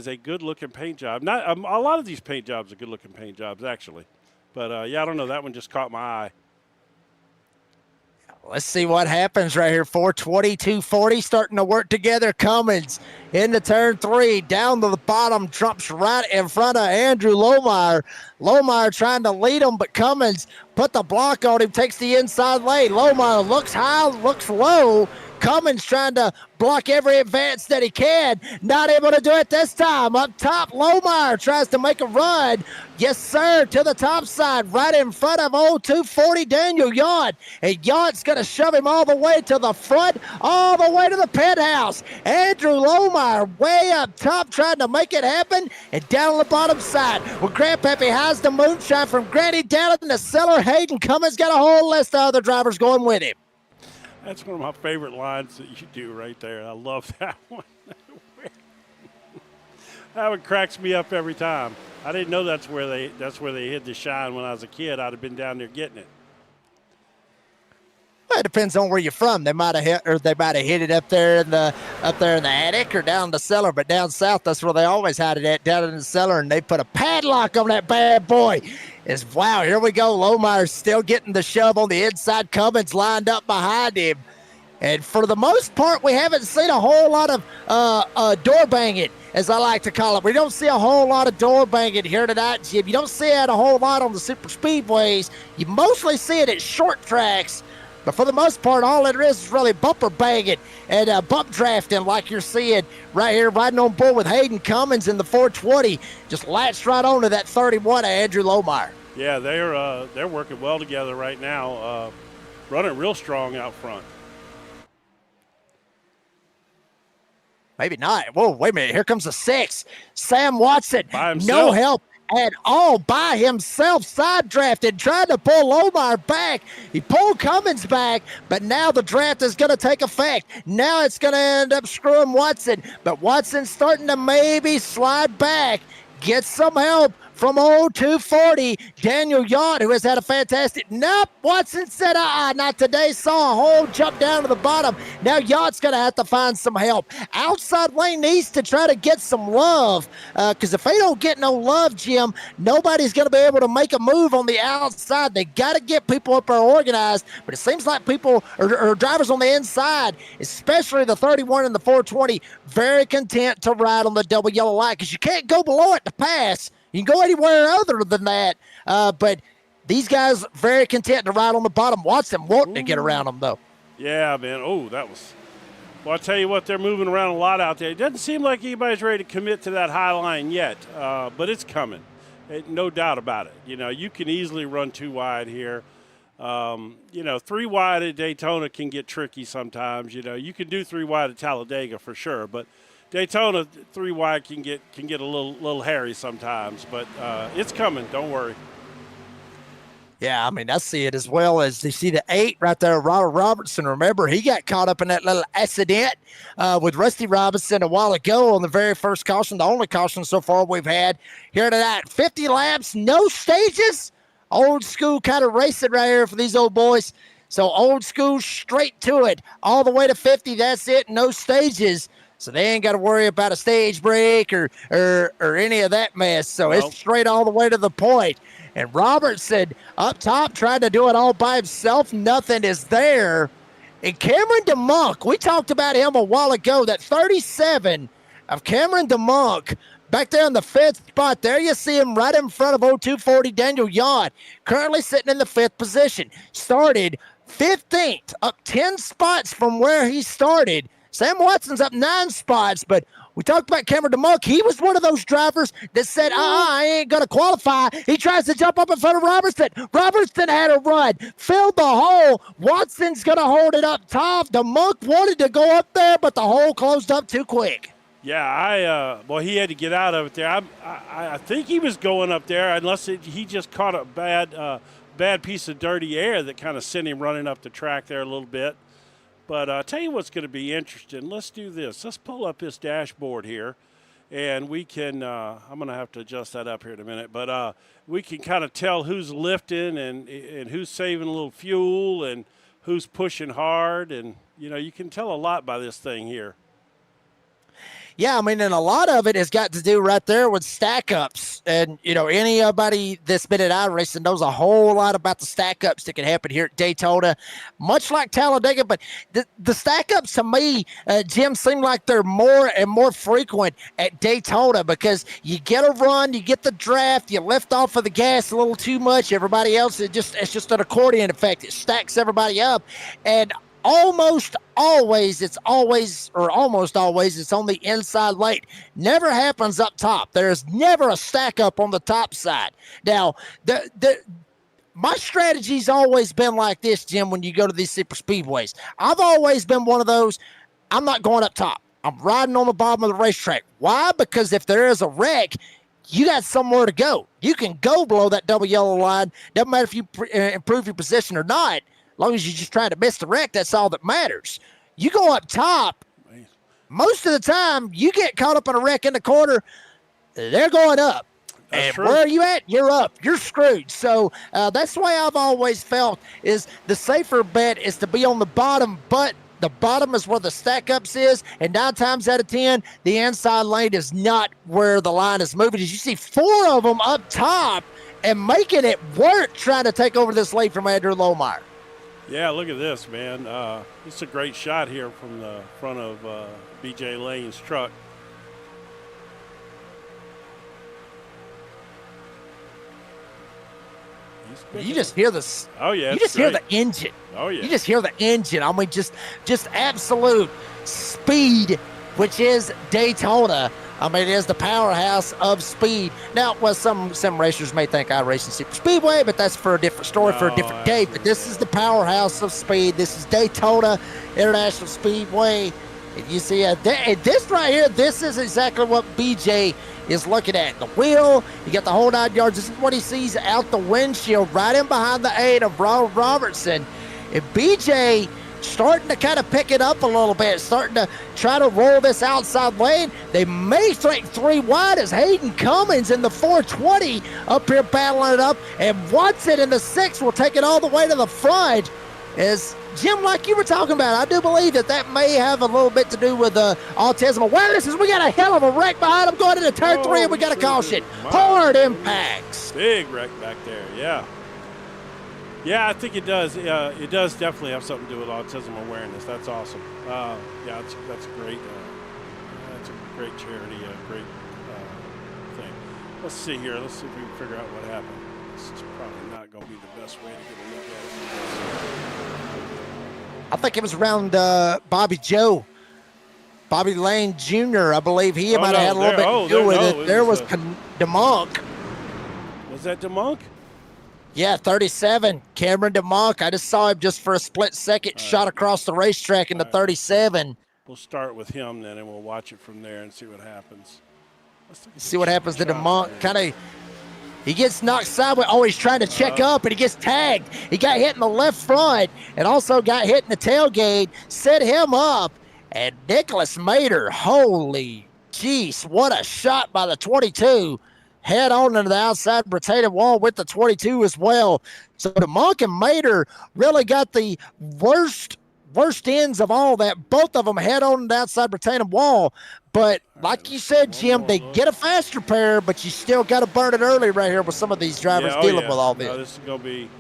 a good-looking paint job. Not a lot of these paint jobs are good-looking paint jobs, actually. But, I don't know. That one just caught my eye. Let's see what happens right here. 420, 240 starting to work together. Cummins into turn 3, down to the bottom, drops right in front of Andrew Lohmeyer. Lohmeyer trying to lead him, but Cummins put the block on him, takes the inside lane. Lohmeyer looks high, looks low. Cummins trying to block every advance that he can. Not able to do it this time. Up top, Lohmeyer tries to make a run. Yes, sir, to the top side, right in front of old 240 Daniel Yount. And Yount's going to shove him all the way to the front, all the way to the penthouse. Andrew Lohmeyer way up top trying to make it happen. And down on the bottom side, with Grandpappy has the moonshine from Granny down in the cellar. Hayden Cummins got a whole list of other drivers going with him. That's one of my favorite lines that you do right there. I love that one. That one cracks me up every time. I didn't know that's where they hid the shine when I was a kid. I'd have been down there getting it. Well, it depends on where you're from. They might have hit it up there in the attic or down in the cellar. But down south, that's where they always had it at, down in the cellar, and they put a padlock on that bad boy. Wow, here we go. Lohmeyer's still getting the shove on the inside. Cummins lined up behind him. And for the most part, we haven't seen a whole lot of door banging, as I like to call it. We don't see a whole lot of door banging here tonight, Jim. You don't see it a whole lot on the super speedways. You mostly see it at short tracks. But for the most part, all it is really bumper banging and bump drafting like you're seeing right here, riding on board with Hayden Cummins in the 420. Just latched right onto that 31 of Andrew Lohmeyer. Yeah, they're working well together right now, running real strong out front. Maybe not. Whoa, wait a minute. Here comes a 6. Sam Watson, by himself. No help at all, by himself, side drafted, trying to pull Lohmeyer back. He pulled Cummins back, but now the draft is going to take effect. Now it's going to end up screwing Watson, but Watson's starting to maybe slide back, get some help from old 240, Daniel Yount, who has had a fantastic. Nope, Watson said, not today. Saw a hole, jump down to the bottom. Now Yount's going to have to find some help. Outside lane needs to try to get some love, because if they don't get no love, Jim, nobody's going to be able to make a move on the outside. They got to get people up there organized, but it seems like people or drivers on the inside, especially the 31 and the 420, very content to ride on the double yellow light, because you can't go below it to pass. You can go anywhere other than that, but these guys very content to ride on the bottom. Watson wanting to get around them, though. Yeah, man. Oh, that was – well, I'll tell you what, they're moving around a lot out there. It doesn't seem like anybody's ready to commit to that high line yet, but it's coming. No doubt about it. You know, you can easily run 2 wide here. 3 wide at Daytona can get tricky sometimes. You know, you can do 3 wide at Talladega for sure, but – Daytona 3 wide can get a little hairy sometimes, but it's coming. Don't worry. Yeah, I mean, I see it as well as you see the 8 right there, Robert Robertson. Remember, he got caught up in that little accident with Rusty Robinson a while ago on the very first caution, the only caution so far we've had here tonight. 50 laps, no stages. Old school kind of racing right here for these old boys. So old school, straight to it, all the way to 50. That's it, no stages. So they ain't got to worry about a stage break or any of that mess. So It's straight all the way to the point. And Robertson up top trying to do it all by himself. Nothing is there. And Cameron DeMonk, we talked about him a while ago, that 37 of Cameron DeMonk back there in the 5th spot. There you see him right in front of 0240 Daniel Yount, currently sitting in the 5th position. Started 15th, up 10 spots from where he started. Sam Watson's up 9 spots, but we talked about Cameron DeMonk. He was one of those drivers that said, I ain't going to qualify. He tries to jump up in front of Robertson. Robertson had a run, filled the hole. Watson's going to hold it up top. DeMonk wanted to go up there, but the hole closed up too quick. Yeah, he had to get out of it there. I think he was going up there, unless he just caught a bad piece of dirty air that kind of sent him running up the track there a little bit. But I'll tell you what's going to be interesting. Let's do this. Let's pull up his dashboard here, and we can I'm going to have to adjust that up here in a minute. But we can kind of tell who's lifting and who's saving a little fuel and who's pushing hard. And, you can tell a lot by this thing here. Yeah, I mean, and a lot of it has got to do right there with stack-ups. knows, and anybody that's been at iRacing knows a whole lot about the stack ups that can happen here at Daytona, much like Talladega. But the stack ups to me, Jim, seem like they're more and more frequent at Daytona because you get a run, you get the draft, you lift off of the gas a little too much. Everybody else, it's just an accordion effect. It stacks everybody up, and almost always it's on the inside lane. Never happens up top. There's never a stack up on the top side. Now, my strategy's always been like this, Jim, when you go to these super speedways. I've always been one of those, I'm not going up top. I'm riding on the bottom of the racetrack. Why? Because if there is a wreck, you got somewhere to go. You can go below that double yellow line. Doesn't matter if you improve your position or not. As long as you just try to miss the wreck, that's all that matters. You go up top, most of the time, you get caught up in a wreck in the corner, they're going up. That's and true. Where are you at? You're up. You're screwed. So that's the way I've always felt is the safer bet is to be on the bottom, but the bottom is where the stack-ups is, and 9 times out of 10, the inside lane is not where the line is moving. As you see 4 of them up top and making it work trying to take over this lead from Andrew Lohmeyer. Yeah, look at this, man. It's a great shot here from the front of B.J. Lane's truck. You just hear this. Oh, yeah. You just hear the engine. Oh, yeah. You just hear the engine. I mean, just absolute speed, which is Daytona. I mean, it is the powerhouse of speed. Now, well, some racers may think I race in super speedway, but that's for a different story, for a different day. But this is the powerhouse of speed. This is Daytona International Speedway. And you see, this right here, this is exactly what BJ is looking at. The wheel, you got the whole 9 yards. This is what he sees out the windshield, right in behind the 8 of Ronald Robertson. And BJ starting to kind of pick it up a little bit, starting to try to roll this outside lane. They may think 3 wide as Hayden Cummins in the 420 up here battling it up, and Watson in the 6 will take it all the way to the front. As Jim, like you were talking about, I do believe that may have a little bit to do with autism awareness. We got a hell of a wreck behind him going into turn 3, and we got a caution. Hard impacts. Big wreck back there, yeah. Yeah, I think it does. It does definitely have something to do with autism awareness. That's awesome. Yeah, that's great. That's a great charity, a great thing. Let's see here. Let's see if we can figure out what happened. This is probably not going to be the best way to get a look at it. I think it was around Bobby Lane Jr. I believe he might have had a little bit to do with it. There was DeMonk. Was that DeMonk? Yeah, 37, Cameron DeMonk. I just saw him just for a split second, shot across the racetrack in the 37. We'll start with him then, and we'll watch it from there and see what happens. See what happens to DeMonk. He gets knocked sideways. Oh, he's trying to check up, and he gets tagged. He got hit in the left front and also got hit in the tailgate, set him up. And Nicholas Mader, holy jeez, what a shot by the 22. Head on into the outside retaining wall with the 22 as well. So DeMonk and Mader really got the worst ends of all that. Both of them head on the outside retaining wall. But like you said, Jim, they get a faster pair, but you still got to burn it early right here with some of these drivers dealing with all this. This is going to be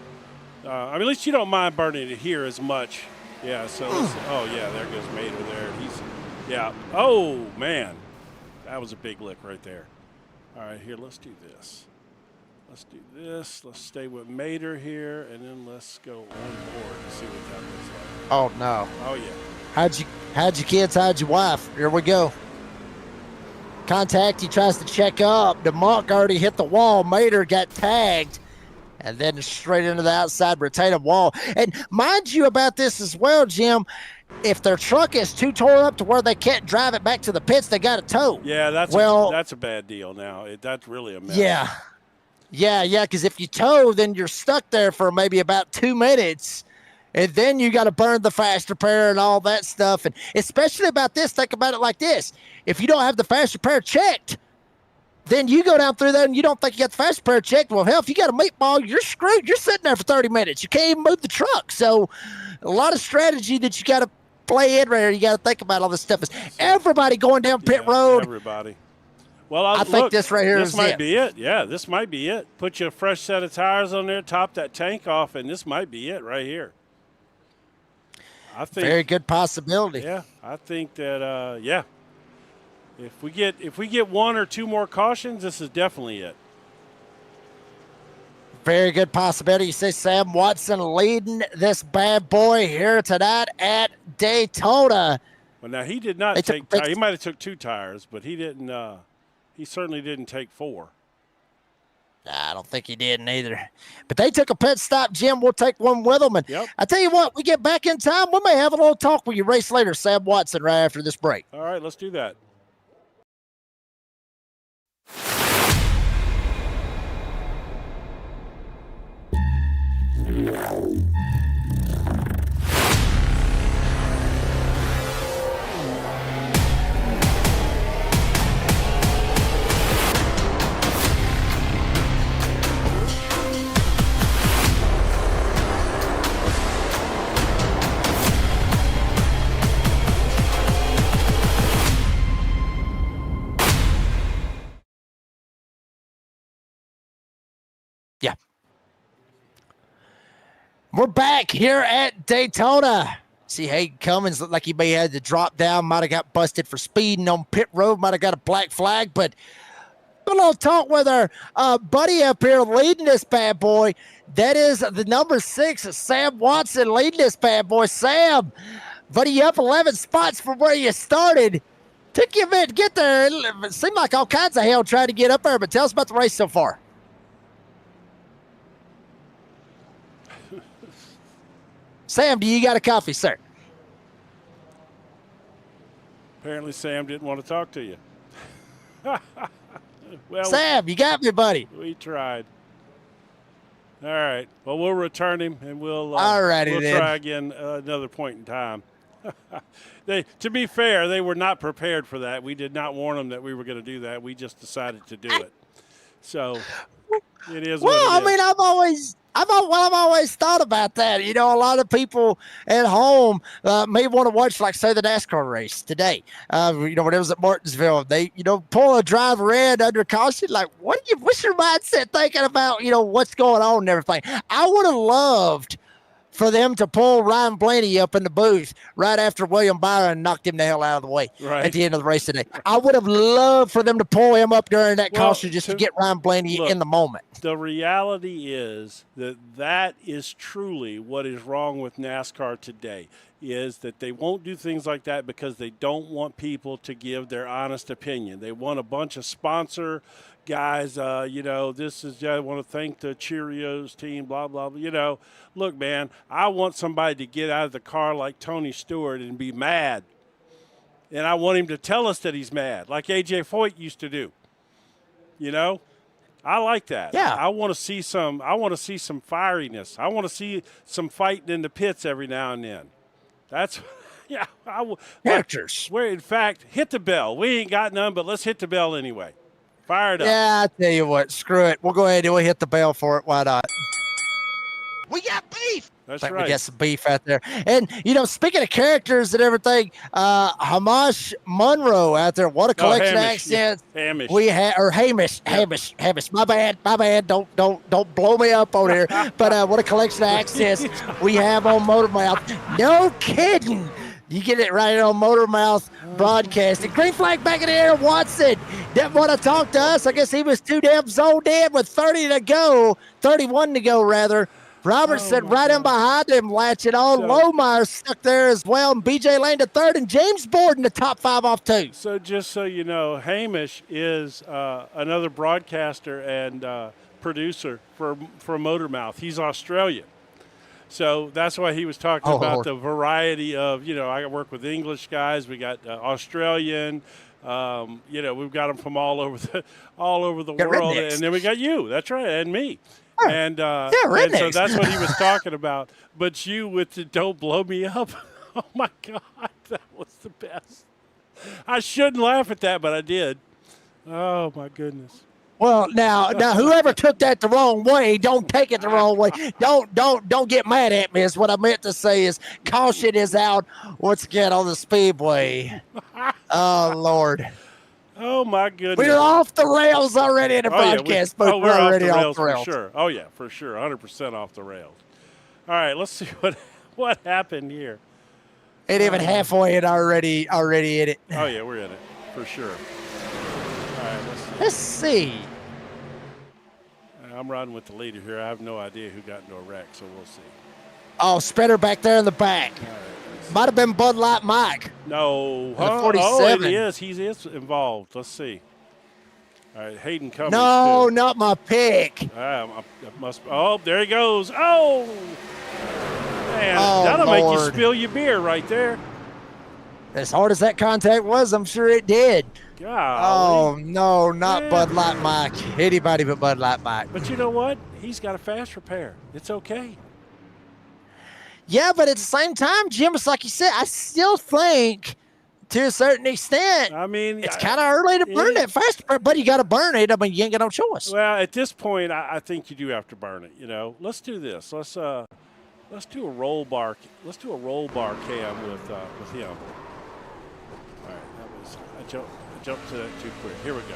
I mean, at least you don't mind burning it here as much. Yeah, so there goes Mader there. Oh, man. That was a big lick right there. All right, here, let's do this. Let's stay with Mader here, and then let's go on board and see what that looks like. Oh, no. Oh, yeah. Hide your kids, hide your wife. Here we go. Contact, he tries to check up. DeMonk already hit the wall. Mader got tagged. And then straight into the outside retaining wall. And mind you about this as well, Jim, if their truck is too tore up to where they can't drive it back to the pits, they got to tow. Yeah, that's a bad deal now. That's really a mess. Yeah, because if you tow, then you're stuck there for maybe about 2 minutes, and then you got to burn the faster pair and all that stuff. And especially about this, think about it like this. If you don't have the faster pair checked, then you go down through there and you don't think you got the faster pair checked. Well, hell, if you got a meatball, you're screwed. You're sitting there for 30 minutes. You can't even move the truck. So a lot of strategy that you got to play in right here. You got to think about all this stuff. Is everybody going down pit road? Everybody. Well, I think this right here this is might it. be it. Yeah, this might be it. Put you a fresh set of tires on there, top that tank off, and this might be it right here. I think Very good possibility. Yeah, I think that if we get one or two more cautions, this is definitely it. Very good possibility. You see Sam Watson leading this bad boy here tonight at Daytona. Well, now he did not take. He might have took 2 tires, but he didn't. He certainly didn't take 4. I don't think he did neither. But they took a pit stop, Jim. We'll take one with them. And I tell you what, we get back in time, we may have a little talk with you race later, Sam Watson, right after this break. All right, let's do that. Yeah. We're back here at Daytona. See, Hayden Cummins looked like he may have had to drop down, might have got busted for speeding on pit road, might have got a black flag, but a little talk with our buddy up here leading this bad boy. That is the number 6, Sam Watson, leading this bad boy. Sam, buddy, you up 11 spots from where you started. Took you a minute to get there. It seemed like all kinds of hell trying to get up there, but tell us about the race so far. Sam, do you got a coffee, sir? Apparently Sam didn't want to talk to you. Well, Sam, you got me, buddy. We tried. All right. Well, we'll return him, and we'll then. try again another point in time. To be fair, they were not prepared for that. We did not warn them that we were going to do that. We just decided to do it. So it is what it is. I mean, I've always thought about that. You know, a lot of people at home may want to watch, like, say, the NASCAR race today. You know, when it was at Martinsville, they, you know, pull a driver in under caution. Like, what's your mindset thinking about, you know, what's going on and everything? I would have loved for them to pull Ryan Blaney up in the booth right after William Byron knocked him the hell out of the way at the end of the race today. I would have loved for them to pull him up during that caution just to get Ryan Blaney in the moment. The reality is that is truly what is wrong with NASCAR today, is that they won't do things like that because they don't want people to give their honest opinion. They want a bunch of sponsor guys, you know, I want to thank the Cheerios team, blah, blah, blah. You know, look, man, I want somebody to get out of the car like Tony Stewart and be mad. And I want him to tell us that he's mad, like A.J. Foyt used to do. You know? I like that. Yeah. I want to see some fieriness. I want to see some fighting in the pits every now and then. That's yeah. Characters. Where in fact, hit the bell. We ain't got none, but let's hit the bell anyway. Fire it up. Yeah, I tell you what, screw it. We'll go ahead and we'll hit the bell for it. Why not? We got beef. That's right. right. We got some beef out there. And, you know, speaking of characters and everything, Hamish Monroe out there. What a collection of accents. Hamish. We have, or Hamish. My bad. Don't blow me up on here. But what a collection of accents we have on MotorMouth. No kidding. You get it right on MotorMouth Broadcasting. Green flag back in the air. Watson didn't want to talk to us. I guess he was too damn zoned in with 31 to go, rather. Robertson right in behind him, latching on. Lohmeyer stuck there as well. And BJ Lane to third, and James Borden the top 5 off 2. So just so you know, Hamish is another broadcaster and producer for MotorMouth. He's Australian. So that's why he was talking about the variety of, you know, I work with English guys. We got Australian. You know, we've got them from all over the world. Rednecks. And then we got you. That's right. And me. And, and rednecks. so that's what he was talking about. But you with the don't blow me up. Oh, my God. That was the best. I shouldn't laugh at that, but I did. Oh, my goodness. Well, now, whoever took that the wrong way, don't take it the wrong way. Don't get mad at me. Is what I meant to say. Is caution is out once again on the speedway. Oh Lord. Oh, my goodness. We're off the rails already in the broadcast, but we're already off the rails. for sure. Oh, yeah, for sure. 100% off the rails. All right, let's see what happened here. Ain't even halfway in already in it. Oh, yeah, we're in it for sure. All right, let's see. I'm riding with the leader here. I have no idea who got into a wreck, so we'll see. Oh, spinner back there in the back. Right, might have been Bud Light Mike. No. Huh? 47. Oh, he is. He is involved. Let's see. All right, Hayden Cummings. No, too. not my pick. Oh, there he goes. Oh, man. That'll make you spill your beer right there. As hard as that contact was, I'm sure it did. Golly. Oh, no, not Bud Light Mike. Anybody but Bud Light Mike. But you know what? He's got a fast repair. It's okay. Yeah, but at the same time, Jim, it's like you said, I still think to a certain extent, I mean, it's kind of early to burn that fast, but you got to burn it. I mean, you ain't got no choice. Well, at this point, I think you do have to burn it. You know, let's do this. Let's do a roll bar. Let's do a roll bar cam with him. All right, I jumped to that too quick. Here we go.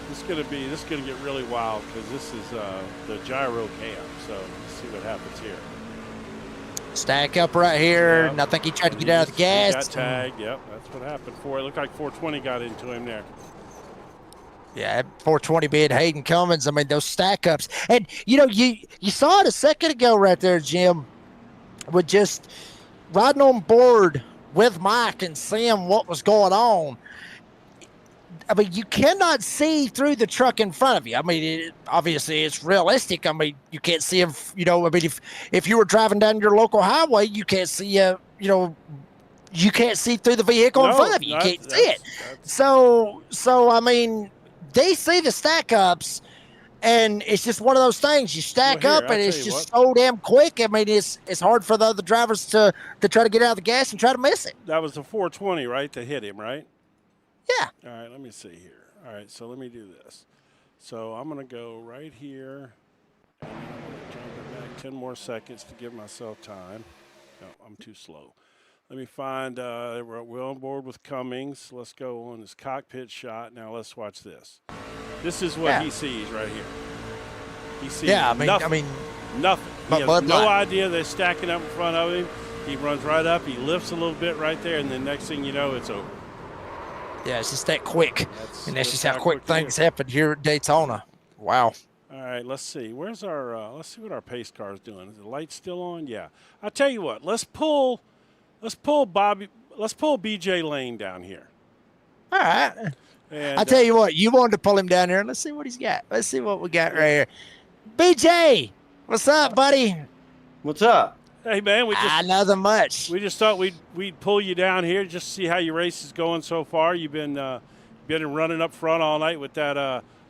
This is gonna get really wild because this is the gyro cam. So let's see what happens here. Stack up right here, and I think he tried to get out of the gas. He got tagged. Yep, that's what happened for it. Looked like 420 got into him there. Yeah, 420 being Hayden Cummings. I mean, those stack ups. And, you know, you saw it a second ago right there, Jim, with just riding on board with Mike and seeing what was going on. I mean, you cannot see through the truck in front of you. I mean, obviously it's realistic. I mean, you can't see him, you know, I mean, if you were driving down your local highway, you can't see, you can't see through the vehicle in front of you. You can't see it. So, I mean, they see the stack ups, and it's just one of those things. You stack up, and it's just so damn quick. I mean, it's hard for the other drivers to try to get out of the gas and try to miss it. That was the 420, right, that hit him, right? Yeah. All right, let me see here. All right, so let me do this. So I'm going to go right here. And I'm going to jump it back 10 more seconds to give myself time. No, I'm too slow. Let me find, we're on board with Cummings. Let's go on this cockpit shot. Now let's watch this. This is what he sees right here. He sees nothing. Nothing. He has no idea they're stacking up in front of him. He runs right up. He lifts a little bit right there, and then next thing you know, it's over. Yeah, it's just that quick. And that's just how quick things happen here at Daytona. Wow. All right, let's see. Where's our let's see what our pace car is doing. Is the light still on? Yeah. I'll tell you what, let's pull BJ Lane down here. All right. And I'll tell you what, you wanted to pull him down here. Let's see what he's got. Let's see what we got right here. BJ, what's up, buddy? What's up? Hey, man, nothing much. We just thought we'd pull you down here just to see how your race is going so far. You've been running up front all night with that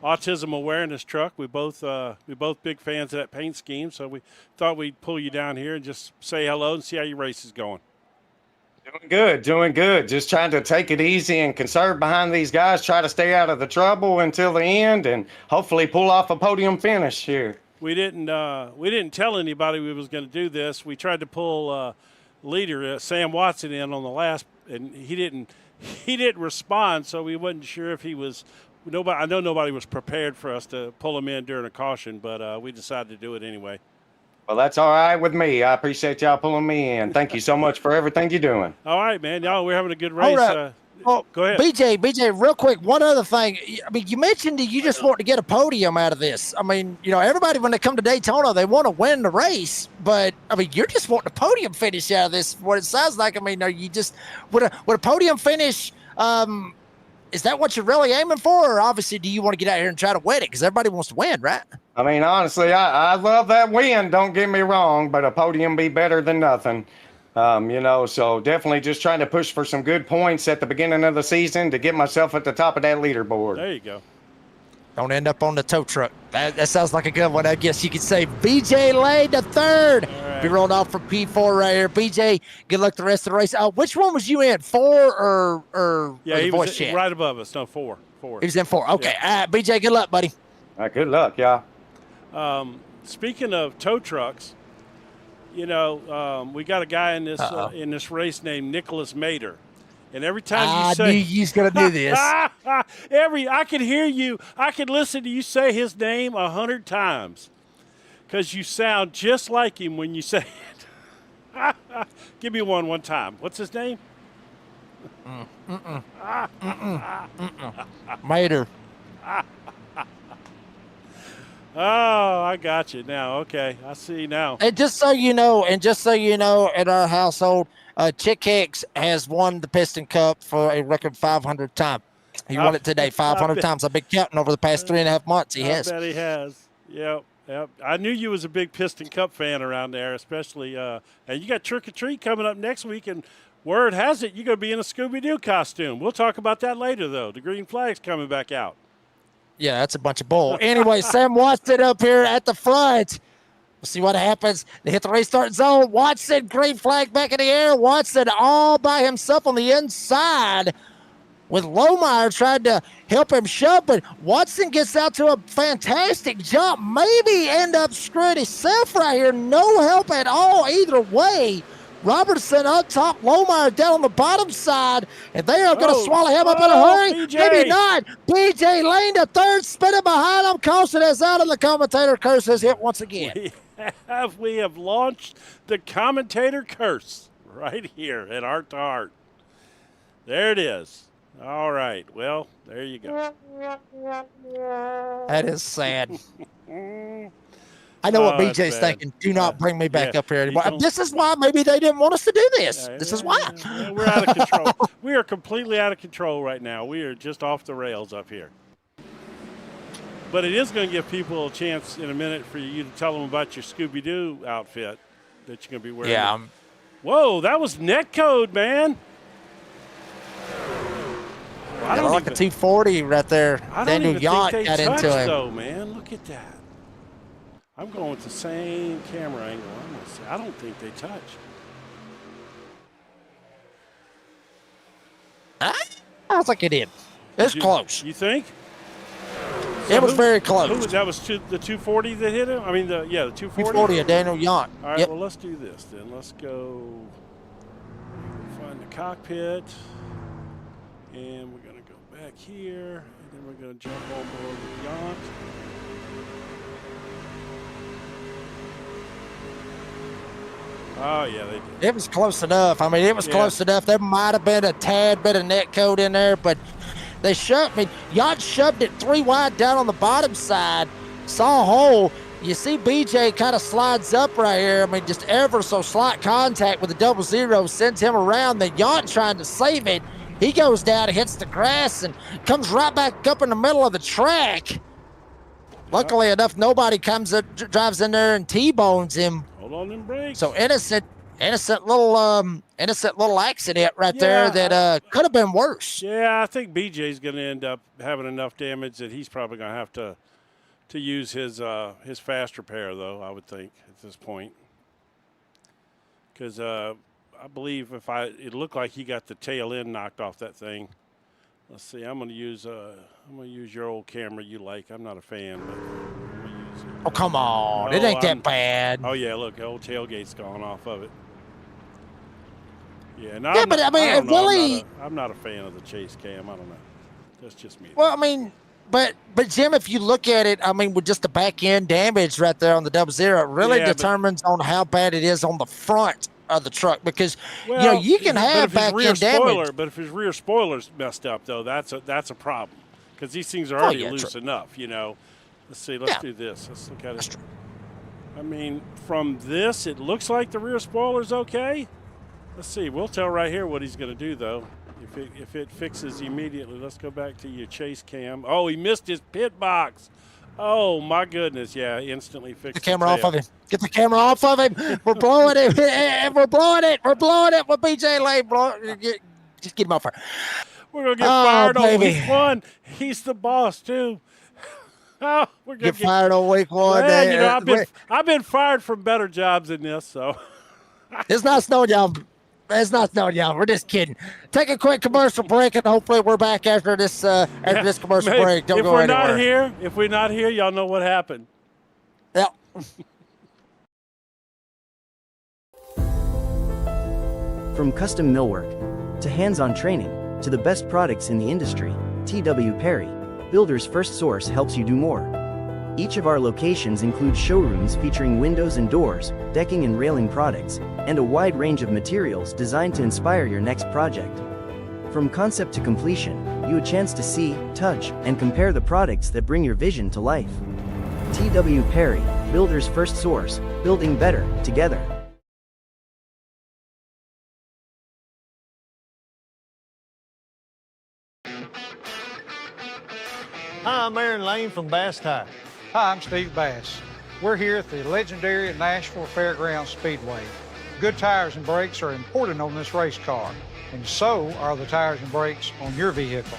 autism awareness truck. We both big fans of that paint scheme, so we thought we'd pull you down here and just say hello and see how your race is going. Doing good. Just trying to take it easy and conserve behind these guys. Try to stay out of the trouble until the end, and hopefully pull off a podium finish here. We didn't tell anybody we was going to do this. We tried to pull leader Sam Watson in on the last, and he didn't respond. So we wasn't sure if he was. I know nobody was prepared for us to pull him in during a caution, but we decided to do it anyway. Well, that's all right with me. I appreciate y'all pulling me in. Thank you so much for everything you're doing. All right, man. Y'all, we're having a good race. Go ahead. BJ, real quick, one other thing. I mean, you mentioned that you just want to get a podium out of this. I mean, you know, everybody, when they come to Daytona, they want to win the race. But, I mean, you're just wanting a podium finish out of this, what it sounds like. I mean, are you just – would a podium finish is that what you're really aiming for? Or obviously, do you want to get out here and try to win it? Because everybody wants to win, right? I mean, honestly, I love that win. Don't get me wrong, but a podium be better than nothing. So definitely just trying to push for some good points at the beginning of the season to get myself at the top of that leaderboard. There you go. Don't end up on the tow truck. That sounds like a good one, I guess you could say. BJ Lane, the third. Right. Be rolled off from P4 right here. BJ, good luck the rest of the race. Which one was you in, 4 or yeah, he was right above us. No, 4. He was in 4. Okay. Yeah. All right, BJ, good luck, buddy. All right, good luck, y'all. Speaking of tow trucks, we got a guy in this race named Nicholas Mader, and every time you say I knew you was gonna do this. I could hear you. I could listen to you say his name 100 times because you sound just like him when you say it. Give me one time. What's his name? Mater. Oh, I got you now. Okay, I see now. And just so you know, in our household, Chick Hicks has won the Piston Cup for a record 500 times. He won it today 500 times. I've been counting over the past 3.5 months. He has. I bet he has. Yep. I knew you was a big Piston Cup fan around there, especially. And you got Trick or Treat coming up next week, and word has it you're going to be in a Scooby-Doo costume. We'll talk about that later, though. The green flag's coming back out. Yeah, that's a bunch of bull. Anyway, Sam Watson up here at the front. We'll see what happens. They hit the restart zone. Watson, green flag back in the air. Watson all by himself on the inside with Lohmeyer trying to help him shove, but Watson gets out to a fantastic jump. Maybe end up screwing himself right here. No help at all either way. Robertson up top, Lohmeyer down on the bottom side, and they are going to swallow him up in a hurry. BJ. Maybe not. BJ Lane to third, spinning behind him. Caution is out, and the commentator curse is hit once again. We have launched the commentator curse right here at Heart to Heart. There it is. All right. Well, there you go. That is sad. I know what BJ's thinking. Do not bring me back up here anymore. This is why maybe they didn't want us to do this. This is why. We're out of control. We are completely out of control right now. We are just off the rails up here. But it is going to give people a chance in a minute for you to tell them about your Scooby-Doo outfit that you're going to be wearing. Yeah. Whoa, that was net code, man. I don't like a 240 right there. Daniel Yacht got into him. Though, man, look at that. I'm going with the same camera angle. I'm gonna say, I don't think they touch. I think it did. It's close. You think? It was very close. That was the 240 that hit him? I mean, the 240? 240 of Daniel Yacht. All right, well, let's do this then. Let's go find the cockpit. And we're going to go back here. And then we're going to jump on board the yacht. Oh, yeah, they did. It was close enough. I mean, it was close enough. There might have been a tad bit of net code in there, but they shoved me. Yacht shoved it 3 wide down on the bottom side, saw a hole. You see BJ kind of slides up right here. I mean, just ever so slight contact with the 00 sends him around. The Yacht trying to save it. He goes down and hits the grass and comes right back up in the middle of the track. Luckily enough, nobody drives in there and T-bones him. Hold on them brakes. So innocent little accident right there that could have been worse. Yeah, I think BJ's going to end up having enough damage that he's probably going to have to use his fast repair, though, I would think, at this point. Because I believe it looked like he got the tail end knocked off that thing. Let's see. I'm going to use your old camera you like. I'm not a fan, but I'm going to use it. Oh, come on. It ain't that bad. Oh, yeah, look, the old tailgate's gone off of it. Yeah, no, yeah, but I mean, really, I'm not a fan of the chase cam. I don't know. That's just me. Well, I mean, but Jim, if you look at it, I mean, with just the back end damage right there on the 00, it really determines on how bad it is on the front of the truck, because you can have back end damage. But if his rear spoiler's messed up, though, that's a problem, because these things are already loose enough. Let's see. Let's do this. Let's look at it. I mean, from this, it looks like the rear spoiler's okay. Let's see. We'll tell right here what he's going to do, though. If it fixes immediately, let's go back to your chase cam. Oh, he missed his pit box. Oh, my goodness. Yeah, instantly fixed the camera off of him. Get the camera off of him. We're blowing it. We're blowing it. We're blowing it with BJ Lane. Just get him off her. We're going to get fired on week 1. He's the boss, too. Oh, we're going to get fired on week 1. Well, I've been fired from better jobs than this, so. It's not snowing, y'all. It's not snowing, y'all. We're just kidding. Take a quick commercial break, and hopefully we're back after this this commercial break. Don't go anywhere. If we're not here, y'all know what happened. Yep. From custom millwork to hands-on training to the best products in the industry, T.W. Perry, Builder's First Source, helps you do more. Each of our locations includes showrooms featuring windows and doors, decking and railing products, and a wide range of materials designed to inspire your next project. From concept to completion, you have a chance to see, touch, and compare the products that bring your vision to life. T.W. Perry, Builder's First Source, building better, together. Hi, I'm Aaron Lane from Bass Tire. Hi, I'm Steve Bass. We're here at the legendary Nashville Fairgrounds Speedway. Good tires and brakes are important on this race car, and so are the tires and brakes on your vehicle.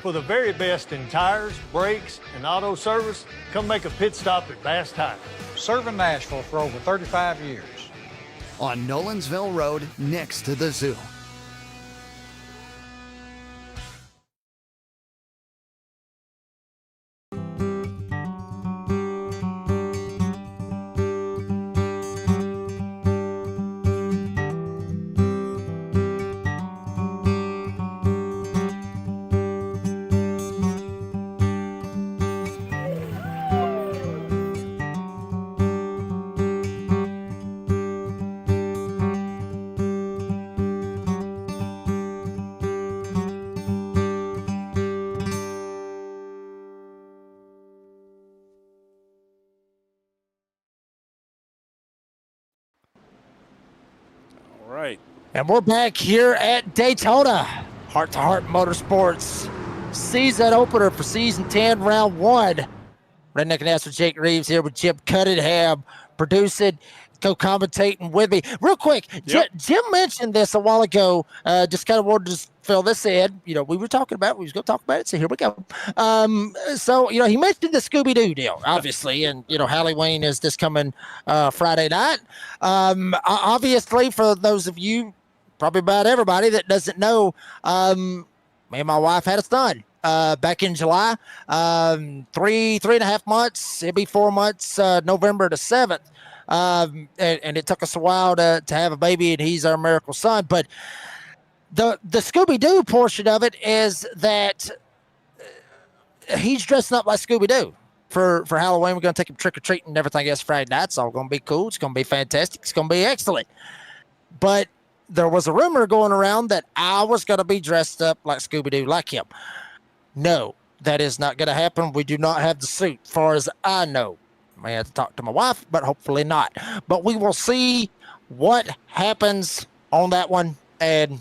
For the very best in tires, brakes, and auto service, come make a pit stop at Bass Tire. Serving Nashville for over 35 years. On Nolensville Road, next to the zoo. Right. And we're back here at Daytona, Heart to Heart Motorsports season opener for season 10, round 1. Redneck announcer Jake Reeves here with Jim Cunningham producing, co-commentating with me. Real quick, Yep. Jim mentioned this a while ago. Just kind of wanted to just fill this in. You know, we was going to talk about it, so here we go. So, you know, he mentioned the Scooby-Doo deal, obviously, and, you know, Halloween is this coming Friday night. Obviously, for those of you, probably about everybody that doesn't know, me and my wife had a son back in July, 3.5 months. It'll be 4 months, November the 7th. And it took us a while to have a baby, and he's our miracle son. But the Scooby-Doo portion of it is that he's dressing up like Scooby-Doo for Halloween. We're going to take him trick-or-treating and everything else Friday night. It's all going to be cool. It's going to be fantastic. It's going to be excellent. But there was a rumor going around that I was going to be dressed up like Scooby-Doo like him. No, that is not going to happen. We do not have the suit, as far as I know. May have to talk to my wife, but hopefully not. But we will see what happens on that one, and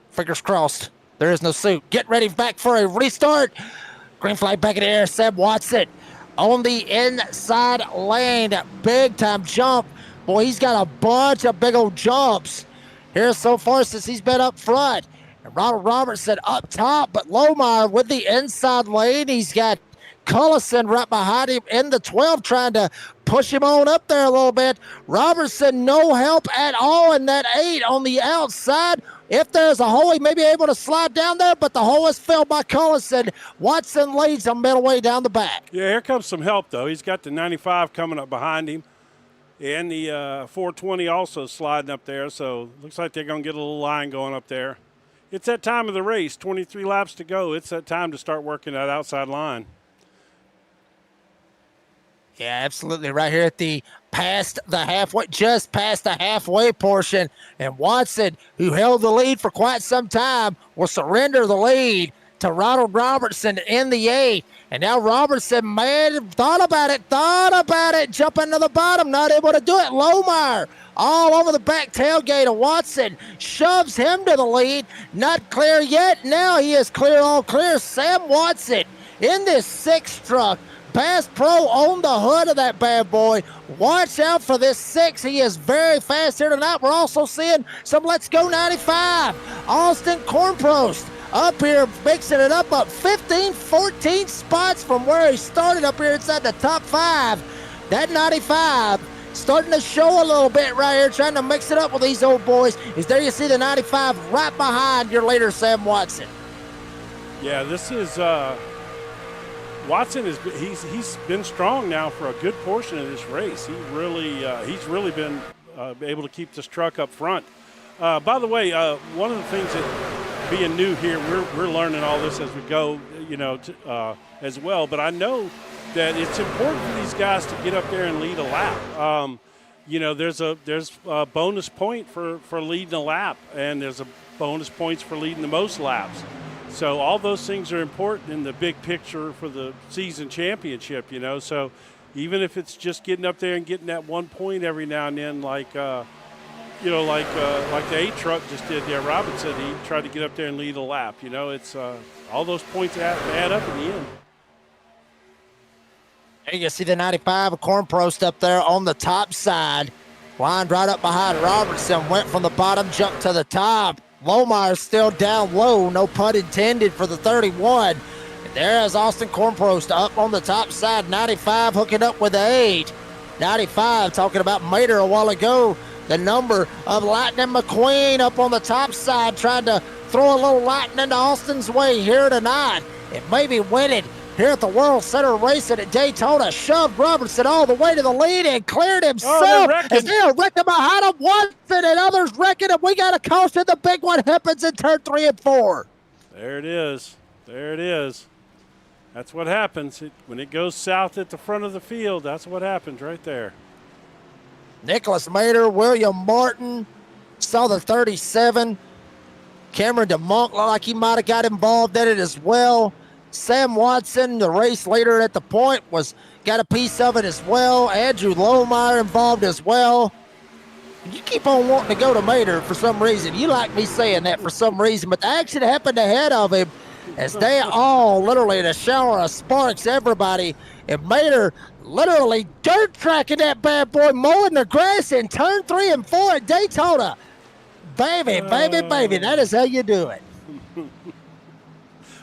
fingers crossed, there is no suit. Get ready back for a restart. Green flag back in the air. Seb Watson on the inside lane. Big time jump. Boy, he's got a bunch of big old jumps here so far since he's been up front. And Ronald Robertson up top, but Lohmeyer with the inside lane. He's got Cullison right behind him in the 12, trying to push him on up there a little bit. Robertson, no help at all in that 8 on the outside. If there's a hole, he may be able to slide down there, but the hole is filled by Cullison. Watson leads him middle way down the back. Yeah, here comes some help, though. He's got the 95 coming up behind him, and the 420 also sliding up there, so looks like they're going to get a little line going up there. It's that time of the race, 23 laps to go. It's that time to start working that outside line. Yeah, absolutely. Right here at the just past the halfway portion. And Watson, who held the lead for quite some time, will surrender the lead to Ronald Robertson in the 8. And now Robertson, man, thought about it, jumping to the bottom, not able to do it. Lohmeyer all over the back tailgate of Watson, shoves him to the lead. Not clear yet. Now he is clear, all clear. Sam Watson in this 6 truck. Bass Pro on the hood of that bad boy. Watch out for this 6. He is very fast here tonight. We're also seeing some Let's Go 95. Austin Kornprost up here mixing it up 15, 14 spots from where he started up here inside the top 5. That 95 starting to show a little bit right here, trying to mix it up with these old boys. Is there you see the 95 right behind your leader, Sam Watson. Yeah, this is Watson he's been strong now for a good portion of this race. He's really been able to keep this truck up front. By the way, one of the things that being new here, we're learning all this as we go. as well. But I know that it's important for these guys to get up there and lead a lap. There's a bonus point for leading a lap, and there's a bonus points for leading the most laps. So all those things are important in the big picture for the season championship, So even if it's just getting up there and getting that 1 point every now and then, like the 8 truck just did there, Robin said he tried to get up there and lead a lap. It's all those points add up in the end. You can see the 95 of Cornprost up there on the top side. Lined right up behind Robertson. Went from the bottom, jumped to the top. Lohmeyer's still down low. No pun intended for the 31. And there's Austin Cornprost up on the top side. 95 hooking up with the 8. 95 talking about Mater a while ago. The number of Lightning McQueen up on the top side. Trying to throw a little lightning into Austin's way here tonight. It may be winning here at the World Center Racing at Daytona. Shoved Robertson all the way to the lead and cleared himself. As they're wrecking behind him. Watson and others wrecking him. We got a caution. The big one happens in turn 3 and 4. There it is. That's what happens. When it goes south at the front of the field, that's what happens right there. Nicholas Mater, William Martin, saw the 37. Cameron DeMonk looked like he might have got involved in it as well. Sam Watson, the race leader at the point, got a piece of it as well. Andrew Lohmeyer involved as well. You keep on wanting to go to Mater for some reason. You like me saying that for some reason, but the action happened ahead of him as they all literally in a shower of sparks, everybody. And Mater literally dirt tracking that bad boy, mowing the grass in turn 3 and 4 at Daytona. Baby, that is how you do it.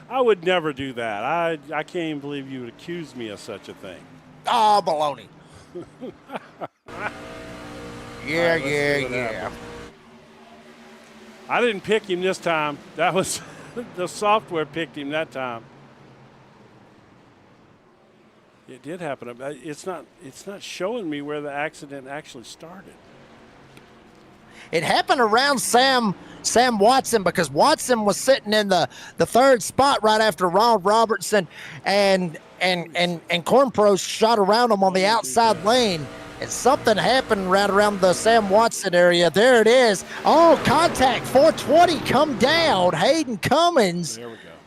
I would never do that. I can't even believe you would accuse me of such a thing. Oh, baloney. Yeah. I didn't pick him this time. That was the software picked him that time. It did happen. It's not showing me where the accident actually started. It happened around Sam Watson because Watson was sitting in the third spot right after Ron Robertson and Cornprost shot around him on the outside lane. And something happened right around the Sam Watson area. There it is. Oh, contact. 420 come down. Hayden Cummins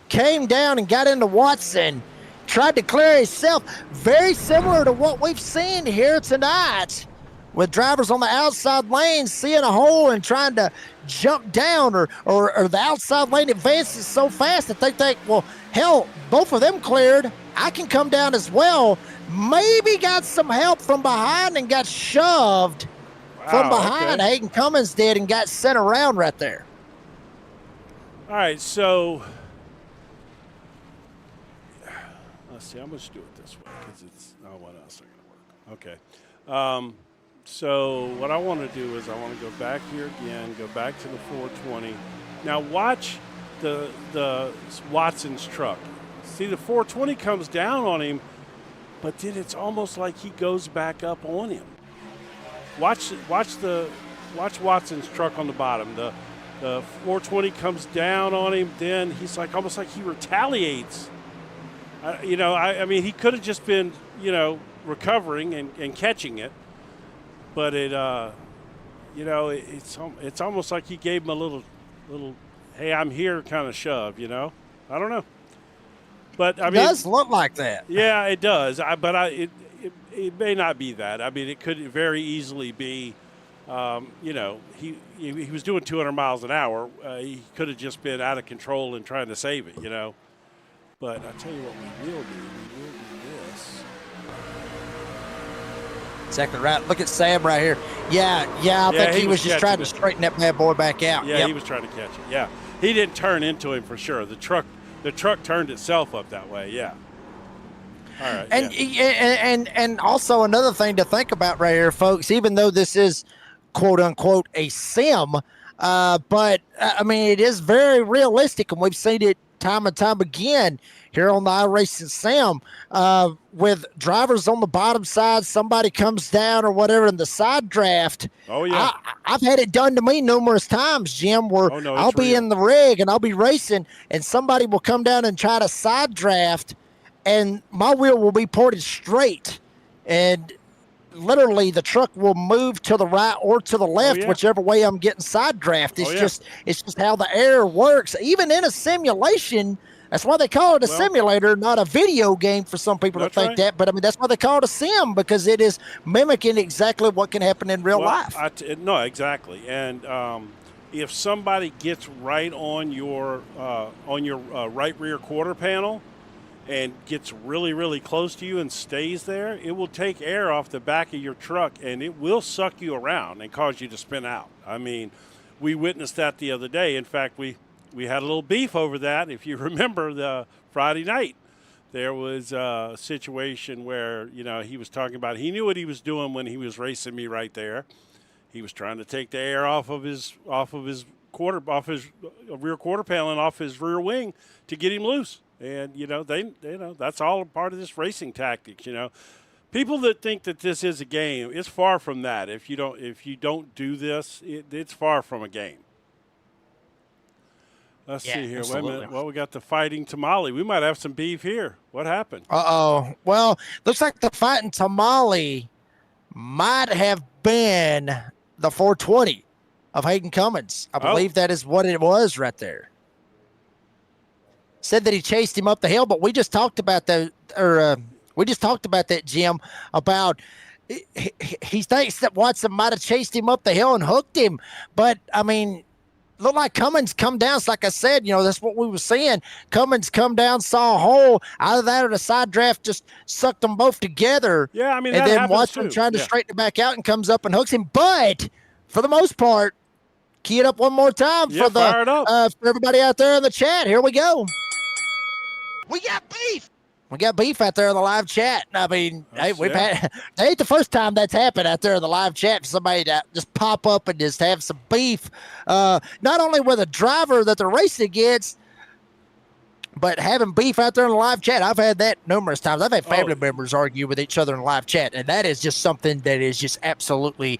came down and got into Watson. Tried to clear himself. Very similar to what we've seen here tonight, with drivers on the outside lane seeing a hole and trying to jump down, or the outside lane advances so fast that they think, well, hell, both of them cleared. I can come down as well. Maybe got some help from behind and got shoved from behind. Okay. Hayden Cummins did and got sent around right there. All right, so let's see. I'm going to do it this way because it's not what else are going to work. Okay. So what I want to do is I want to go back here again, go back to the 420. Now watch the Watson's truck. See, the 420 comes down on him, but then it's almost like he goes back up on him. Watch Watson's truck on the bottom. The 420 comes down on him, then he's like almost like he retaliates. I mean, he could have just been, recovering and catching it. But it's almost like he gave him a little, hey, I'm here kind of shove, I don't know. But I mean, it does look like that. Yeah, it does. It may not be that. I mean, it could very easily be, he was doing 200 miles an hour. He could have just been out of control and trying to save it, But I'll tell you what we will do. We will do this. Exactly right. Look at Sam right here. I think he was just trying to straighten that bad boy back out. Yeah, He was trying to catch it. Yeah, he didn't turn into him for sure. The truck turned itself up that way. Yeah. All right. And also another thing to think about right here, folks. Even though this is quote unquote a sim, but I mean it is very realistic, and we've seen it time and time again here on the iRacing Sam, with drivers on the bottom side, somebody comes down or whatever in the side draft. Oh, yeah. I've had it done to me numerous times, Jim, where I'll be in the rig and I'll be racing and somebody will come down and try to side draft and my wheel will be ported straight and literally the truck will move to the right or to the left, whichever way I'm getting side draft. It's just how the air works. Even in a simulation, that's why they call it a simulator, not a video game for some people to think that. But, I mean, that's why they call it a sim, because it is mimicking exactly what can happen in real life. No, exactly. And if somebody gets right on your right rear quarter panel and gets really, really close to you and stays there, it will take air off the back of your truck, and it will suck you around and cause you to spin out. I mean, we witnessed that the other day. In fact, we had a little beef over that. If you remember the Friday night, there was a situation where, he was talking about, he knew what he was doing when he was racing me right there. He was trying to take the air off of his rear quarter panel and off his rear wing to get him loose. And, that's all a part of this racing tactics, People that think that this is a game, it's far from that. If you don't do this, it's far from a game. Let's see here. Absolutely. Wait a minute. Well, we got the Fighting Tamale. We might have some beef here. What happened? Uh-oh. Well, looks like the Fighting Tamale might have been the 420 of Hayden Cummins. I believe that is what it was right there. Said that he chased him up the hill, but we just talked about that, Jim, about he thinks that Watson might have chased him up the hill and hooked him. But, I mean, looked like Cummins come down. So like I said, that's what we were seeing. Cummins come down, saw a hole. Out of that or the side draft just sucked them both together. Yeah, I mean, and that then happens Watson too. trying to straighten it back out and comes up and hooks him. But for the most part, key it up one more time for everybody out there in the chat. Here we go. We got beef. We got beef out there in the live chat. I mean, it ain't the first time that's happened out there in the live chat for somebody to just pop up and just have some beef. Not only with a driver that they're racing against, but having beef out there in the live chat. I've had that numerous times. I've had family members argue with each other in the live chat, and that is just something that is just absolutely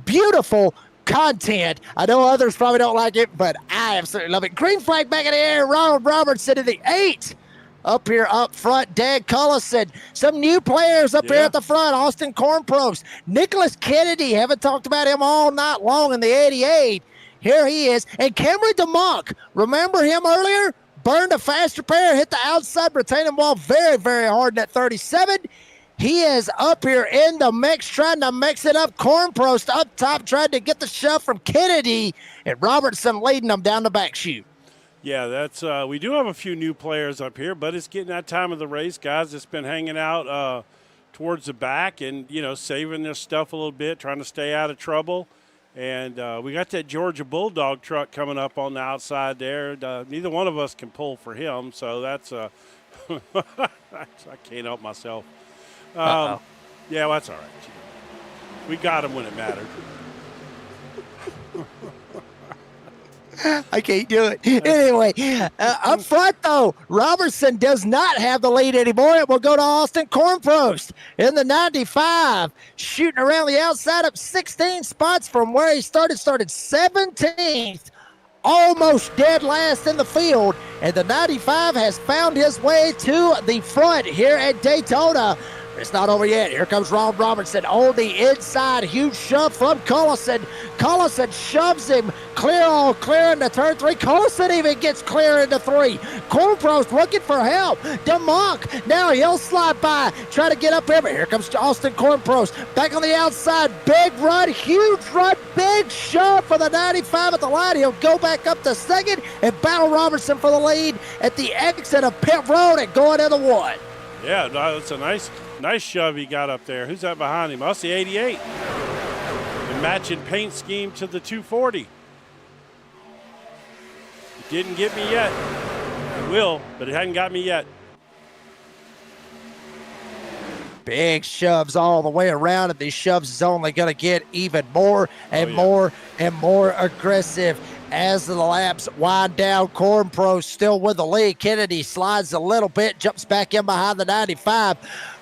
beautiful content. I know others probably don't like it, but I absolutely love it. Green flag back in the air. Ronald Robertson in the 8. Up here up front, Dan Cullison. Some new players up here at the front. Austin Cornprost. Nicholas Kennedy. Haven't talked about him all night long in the 88. Here he is. And Cameron DeMonk. Remember him earlier? Burned a fast repair. Hit the outside retaining wall very, very hard in that 37. He is up here in the mix, trying to mix it up. Cornprost up top, trying to get the shove from Kennedy. And Robertson leading them down the back chute. Yeah, that's we do have a few new players up here, but it's getting that time of the race. Guys that's been hanging out towards the back and, saving their stuff a little bit, trying to stay out of trouble. And we got that Georgia Bulldog truck coming up on the outside there. Neither one of us can pull for him, so that's I can't help myself. Yeah, well, that's all right. We got him when it mattered. I can't do it. Anyway, up front, though, Robertson does not have the lead anymore. It will go to Austin Cornprost in the 95, shooting around the outside up 16 spots from where he started 17th, almost dead last in the field. And the 95 has found his way to the front here at Daytona. It's not over yet. Here comes Ronald Robertson on the inside. Huge shove from Cullison. Cullison shoves him clear into turn 3. Cullison even gets clear into 3. Cornprost looking for help. DeMonk, now he'll slide by, try to get up here. But here comes Austin Cornprost. Back on the outside. Big run, huge run, big shove for the 95 at the line. He'll go back up to second and battle Robertson for the lead at the exit of pit road and going in the 1. Yeah, that's a nice shove he got up there. Who's that behind him? That's the 88. The matching paint scheme to the 240. It didn't get me yet. It will, but it hadn't got me yet. Big shoves all the way around, and these shoves is only going to get even more and more and more aggressive as the laps wind down. Corn Pro still with the lead. Kennedy slides a little bit, jumps back in behind the 95.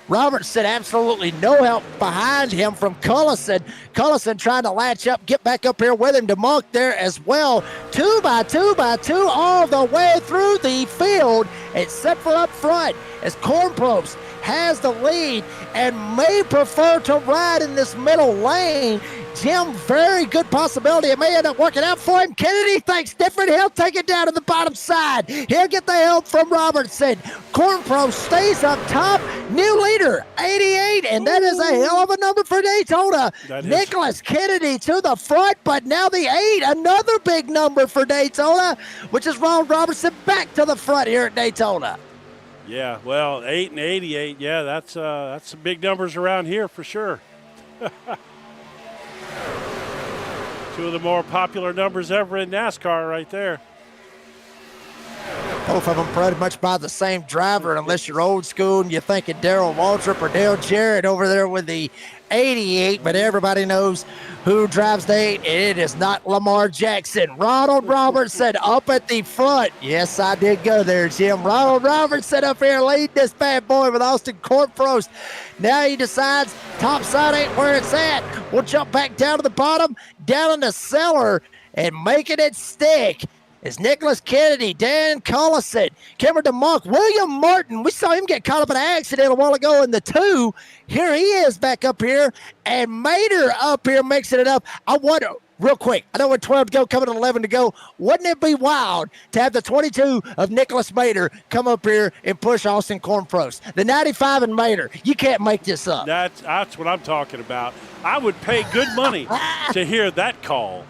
Robertson absolutely no help behind him from Cullison. Cullison trying to latch up, get back up here with him. DeMunk there as well. 2 by 2 by 2 all the way through the field, except for up front as Corn Probes has the lead and may prefer to ride in this middle lane. Jim, very good possibility. It may end up working out for him. Kennedy thinks different. He'll take it down to the bottom side. He'll get the help from Robertson. Corn Pro stays up top. New leader, 88, and that is a hell of a number for Daytona. Nicholas Kennedy to the front, but now the 8, another big number for Daytona, which is Ron Robertson back to the front here at Daytona. Yeah, well, 8 and 88, yeah, that's some big numbers around here for sure. Two of the more popular numbers ever in NASCAR right there. Both of them pretty much by the same driver, unless you're old school and you're thinking Darrell Waltrip or Dale Jarrett over there with the 88, but everybody knows who drives the 8, and it is not Lamar Jackson. Ronald Robertson up at the front. Yes, I did go there, Jim. Ronald Robertson up here leading this bad boy with Austin Cornfrost. Now he decides top side ain't where it's at. We'll jump back down to the bottom, down in the cellar, and making it stick is Nicholas Kennedy, Dan Cullison, Cameron DeMunk, William Martin. We saw him get caught up in an accident a while ago in the 2. Here he is back up here, and Mater up here mixing it up. I wonder, real quick, I know with 12 to go, coming to 11 to go, wouldn't it be wild to have the 22 of Nicholas Mater come up here and push Austin Cornfrost? The 95 and Mater, you can't make this up. That's what I'm talking about. I would pay good money to hear that call.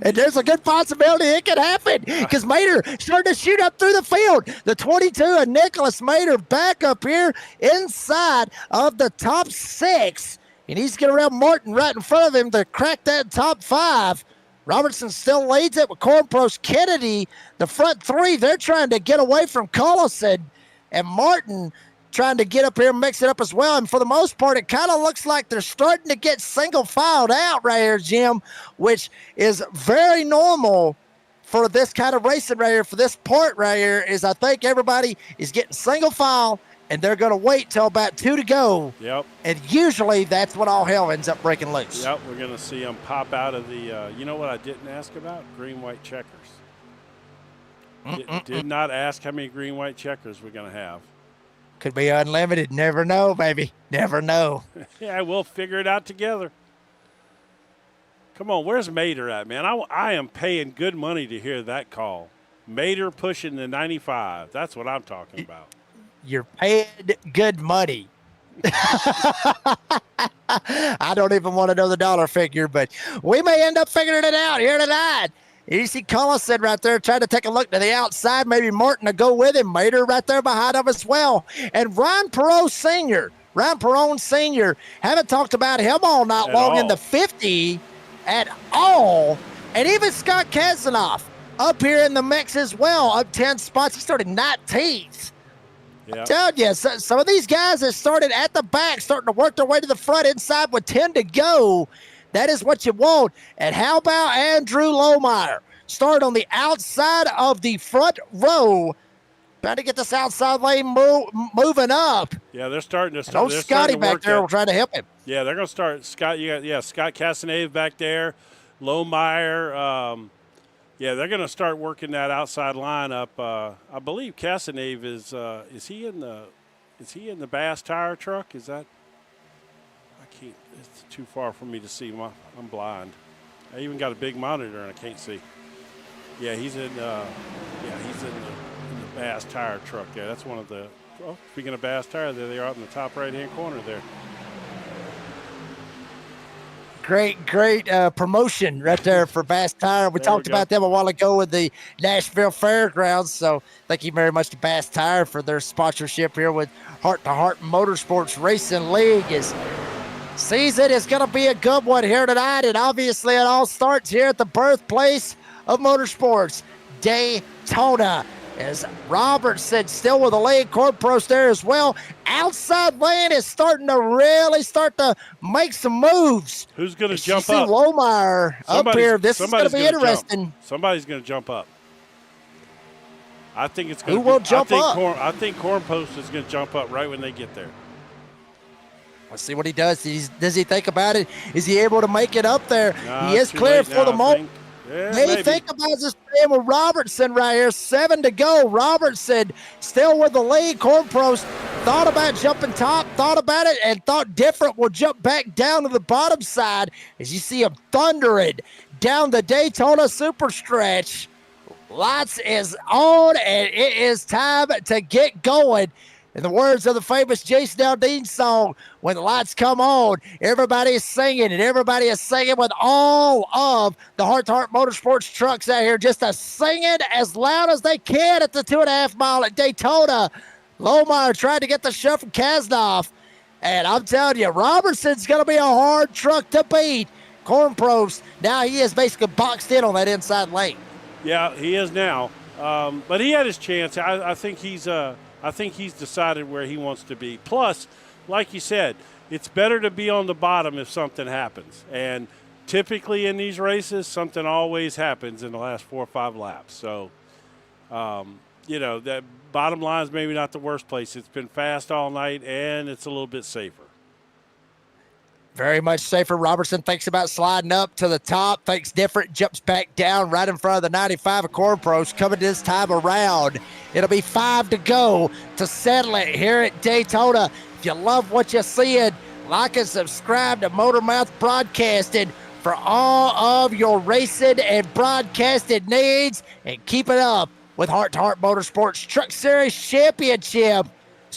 And there's a good possibility it could happen because Mater starting to shoot up through the field. The 22 of Nicholas Mater back up here inside of the top 6. And he's getting around Martin right in front of him to crack that top 5. Robertson still leads it with Cornprost. Kennedy, the front 3, they're trying to get away from Cullison. And Martin trying to get up here and mix it up as well. And for the most part, it kind of looks like they're starting to get single filed out right here, Jim, which is very normal for this kind of racing right here. For this part right here is I think everybody is getting single file and they're going to wait till about 2 to go. Yep. And usually that's when all hell ends up breaking loose. Yep, we're going to see them pop out of the, you know what I didn't ask about? Green, white checkers. Did not ask how many green, white checkers we're going to have. Could be unlimited. Never know, baby. Never know. Yeah, we'll figure it out together. Come on, where's Mater at, man? I am paying good money to hear that call. Mater pushing the 95. That's what I'm talking about. You're paying good money. I don't even want to know the dollar figure, but we may end up figuring it out here tonight. You see Cullison right there trying to take a look to the outside. Maybe Martin to go with him. Mater right there behind him as well. And Ryan Perot Sr., haven't talked about him all night long in the 50 at all. And even Scott Kazanoff up here in the mix as well, up 10 spots. He started 19th. Yep. I'm telling you, some of these guys that started at the back, starting to work their way to the front inside with 10 to go. That is what you want. And how about Andrew Lohmeyer? Start on the outside of the front row. Trying to get this outside lane moving up. Yeah, they're starting to start. And Scotty back there trying to help him. Yeah, they're going to start. Scott, Scott Casanave back there. Lohmeyer. Yeah, they're going to start working that outside line up. I believe Casanave is he in the Bass Tire Truck? Is that? It's too far for me to see. I'm blind. I even got a big monitor and I can't see. Yeah, he's in the Bass Tire Truck there. That's one of the. Oh, speaking of Bass Tire, there they are up in the top right-hand corner there. Great promotion right there for Bass Tire. We talked about them a while ago with the Nashville Fairgrounds, so thank you very much to Bass Tire for their sponsorship here with Heart to Heart Motorsports Racing League. Season is going to be a good one here tonight, and obviously it all starts here at the birthplace of motorsports, Daytona. as Robertson still with the lead. Cornprost there as well. Outside lane is starting to really make some moves. Who's going to As jump you see up? Lohmeyer up here. This is going to be interesting. Somebody's going to jump up. I think it's going Who to will jump up? I think Cornpost is going to jump up right when they get there. Let's see what he does. Does he think about it? Is he able to make it up there? Nah, he is clear for the moment. Yeah, Hey, think about this man with Robertson right here. 7 to go. Robertson still with the lead. Cornprost thought about jumping top, thought about it, and thought different. Will jump back down to the bottom side as you see him thundering down the Daytona super stretch. Lights is on, and it is time to get going. In the words of the famous Jason Aldean song, when the lights come on, everybody is singing, and everybody is singing with all of the Heart to Heart Motorsports trucks out here, just singing as loud as they can at the 2.5 mile at Daytona. Lohmeyer tried to get the shove from Kasnoff, and I'm telling you, Robertson's going to be a hard truck to beat. Cornprost, now he is basically boxed in on that inside lane. Yeah, he is now, but he had his chance. I think he's decided where he wants to be. Plus, like you said, it's better to be on the bottom if something happens. And typically in these races, something always happens in the last 4 or 5 laps. So, that bottom line is maybe not the worst place. It's been fast all night, and it's a little bit safer. Very much safer. Robertson thinks about sliding up to the top, thinks different, jumps back down right in front of the 95 of Cornprost. Coming this time around, it'll be 5 to go to settle it here at Daytona. If you love what you're seeing, like and subscribe to MotorMouth Broadcasting for all of your racing and broadcasting needs, and keep it up with Heart to Heart Motorsports Truck Series Championship.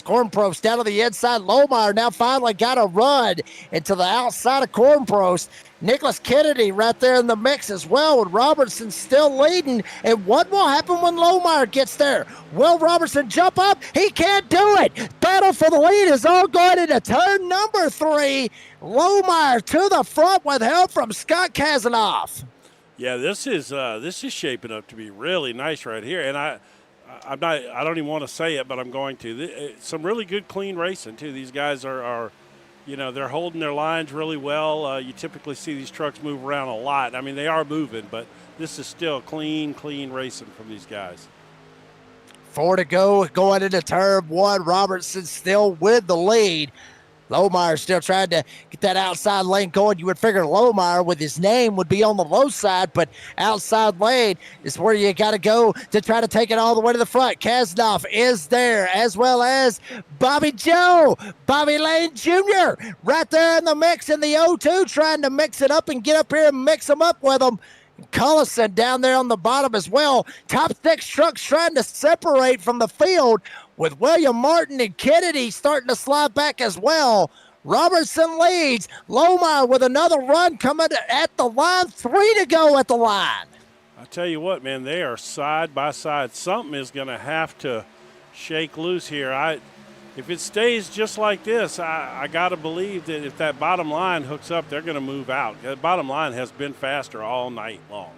Cornprost down to the inside. Lohmeyer now finally got a run into the outside of Cornprost. Nicholas Kennedy right there in the mix as well, with Robertson still leading. And what will happen when Lohmeyer gets there? Will Robertson jump up? He can't do it. Battle for the lead is all going into turn number 3. Lohmeyer to the front with help from Scott Kasanoff. Yeah, this is shaping up to be really nice right here, and I don't even want to say it, but I'm going to. Some really good, clean racing, too. These guys are they're holding their lines really well. You typically see these trucks move around a lot. I mean, they are moving, but this is still clean racing from these guys. 4 to go, going into turn 1. Robertson still with the lead. Lohmeyer still trying to get that outside lane going. You would figure Lohmeyer with his name would be on the low side, but outside lane is where you got to go to try to take it all the way to the front. Kasnoff is there, as well as Bobby Joe, Bobby Lane Jr. right there in the mix in the 0-2, trying to mix it up and get up here and mix them up with them. Cullison down there on the bottom as well. Top 6 trucks trying to separate from the field, with William Martin and Kennedy starting to slide back as well. Robertson leads. Lohmeyer with another run coming at the line. 3 to go at the line. I tell you what, man, they are side by side. Something is going to have to shake loose here. If it stays just like this, I got to believe that if that bottom line hooks up, they're going to move out. That bottom line has been faster all night long.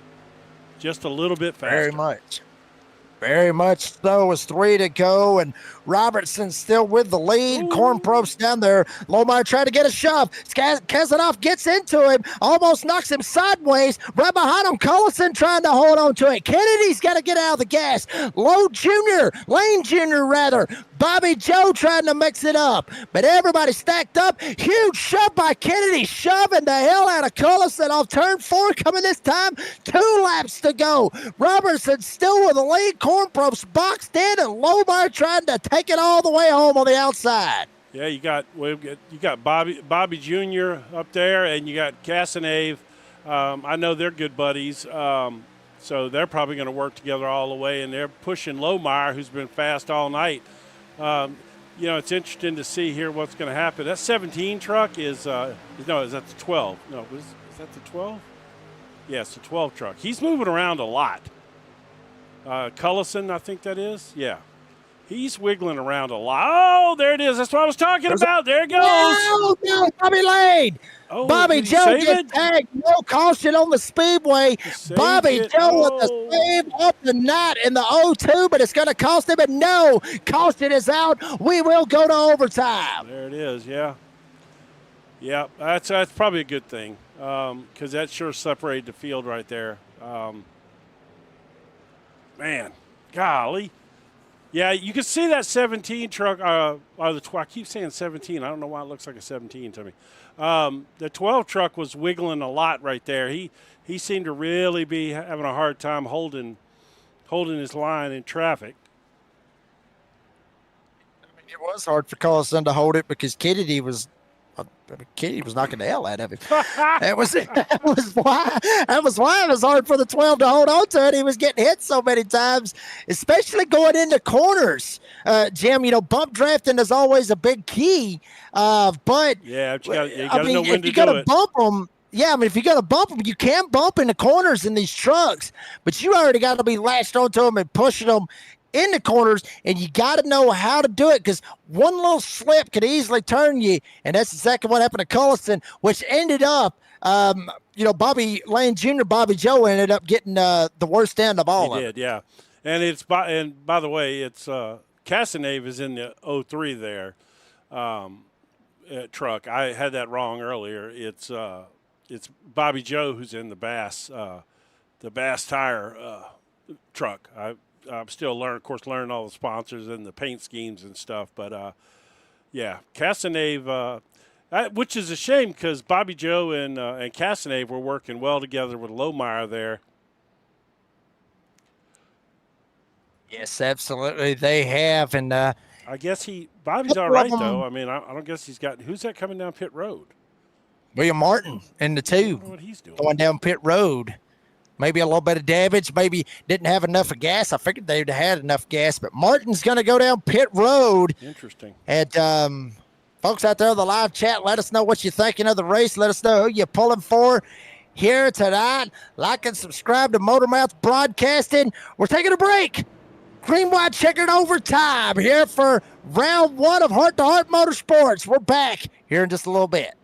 Just a little bit faster. Very much. Very much so. It's 3 to go, and Robertson still with the lead. Cornprost down there. Lohmeyer trying to get a shove. Kasanoff gets into him, almost knocks him sideways. Right behind him, Cullison trying to hold on to it. Kennedy's got to get out of the gas. Lane Jr. rather. Bobby Joe trying to mix it up, but everybody stacked up. Huge shove by Kennedy, shoving the hell out of Cullison off turn 4, coming this time. 2 laps to go. Robertson still with the lead. Cornprost boxed in, and Lohmeyer trying to take it all the way home on the outside. Yeah, you got Bobby Jr. up there, and you got Casanave. I know they're good buddies. So they're probably going to work together all the way, and they're pushing Lohmeyer, who's been fast all night. It's interesting to see here what's going to happen. That 17 truck is that the 12? No, is that the 12? Yeah, it's the 12 truck. He's moving around a lot. Cullison, I think that is. Yeah. He's wiggling around a lot. Oh, there it is. That's what I was talking about. There it goes. Oh, no, Bobby Lane. Oh, Bobby did he Joe save gets it? tagged. No caution on the speedway. Saved Bobby it. Joe with the Oh. save up the night in the 0-2, but it's going to cost him. And no, caution is out. We will go to overtime. There it is. Yeah. Yeah, that's probably a good thing because that sure separated the field right there. Man, golly. Yeah, you can see that 17 truck. I keep saying 17. I don't know why it looks like a 17 to me. The 12 truck was wiggling a lot right there. He seemed to really be having a hard time holding his line in traffic. I mean, it was hard for Carlson to hold it because Kennedy was knocking the hell out of him. That was why it was hard for the 12 to hold on to it. He was getting hit so many times, especially going into corners. Jim, bump drafting is always a big key. But yeah, you got to know when to do it. If you're going to bump them, if you're going to bump them, you can bump in the corners in these trucks, but you already got to be latched onto them and pushing them in the corners, and you got to know how to do it because one little slip could easily turn you, and that's exactly what happened to Cullison, which ended up, Bobby Lane Jr., Bobby Joe ended up getting the worst end of all of it. He did, yeah. And by the way, it's Casanave is in the 03 there truck. I had that wrong earlier. It's Bobby Joe who's in the Bass tire truck. I'm still learning all the sponsors and the paint schemes and stuff. But, Casanave, which is a shame because Bobby Joe and Casanave were working well together with Lohmeyer there. Yes, absolutely. They have. And I guess Bobby's all right, though. I mean, I don't guess he's got – who's that coming down pit road? William Martin in the 2. I don't know what he's doing. Going down pit road. Maybe a little bit of damage. Maybe didn't have enough of gas. I figured they'd had enough gas, but Martin's going to go down pit road. Interesting. And folks out there in the live chat, let us know what you're thinking of the race. Let us know who you're pulling for here tonight. Like and subscribe to MotorMouth Broadcasting. We're taking a break. Green, white, checkered overtime here for round 1 of Heart to Heart Motorsports. We're back here in just a little bit.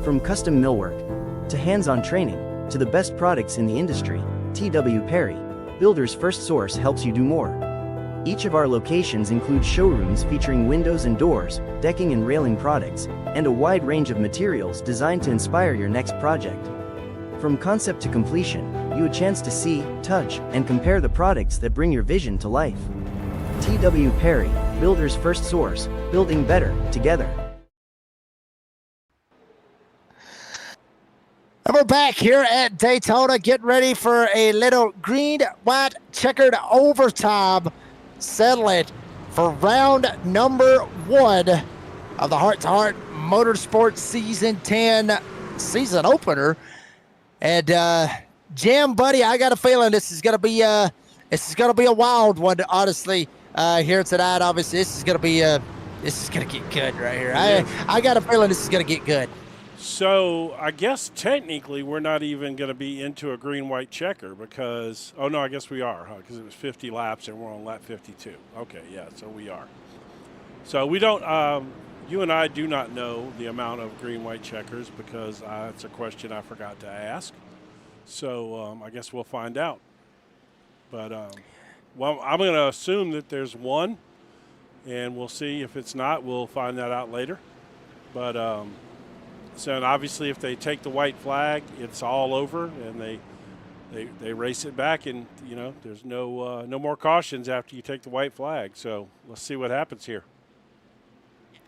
From custom millwork to hands-on training to the best products in the industry, TW Perry, Builder's First Source, helps you do more. Each of our locations includes showrooms featuring windows and doors, decking and railing products, and a wide range of materials designed to inspire your next project. From concept to completion, you have a chance to see, touch, and compare the products that bring your vision to life. TW Perry, Builder's First Source, building better together. And we're back here at Daytona, getting ready for a little green, white, checkered overtime, settling for round number 1 of the Heart to Heart Motorsports Season 10 season opener. And Jim, buddy, I got a feeling this is gonna be a wild one, honestly. Here tonight, obviously, this is gonna get good right here. I got a feeling this is gonna get good. So I guess technically we're not even going to be into a green-white checker because – oh, no, I guess we are, huh? Because it was 50 laps and we're on lap 52. Okay, yeah, so we are. So we don't you and I do not know the amount of green-white checkers because it's a question I forgot to ask. So I guess we'll find out. But, I'm going to assume that there's one. and we'll see. If it's not, we'll find that out later. But so obviously, if they take the white flag, it's all over, and they race it back, and there's no more cautions after you take the white flag. So let's see what happens here.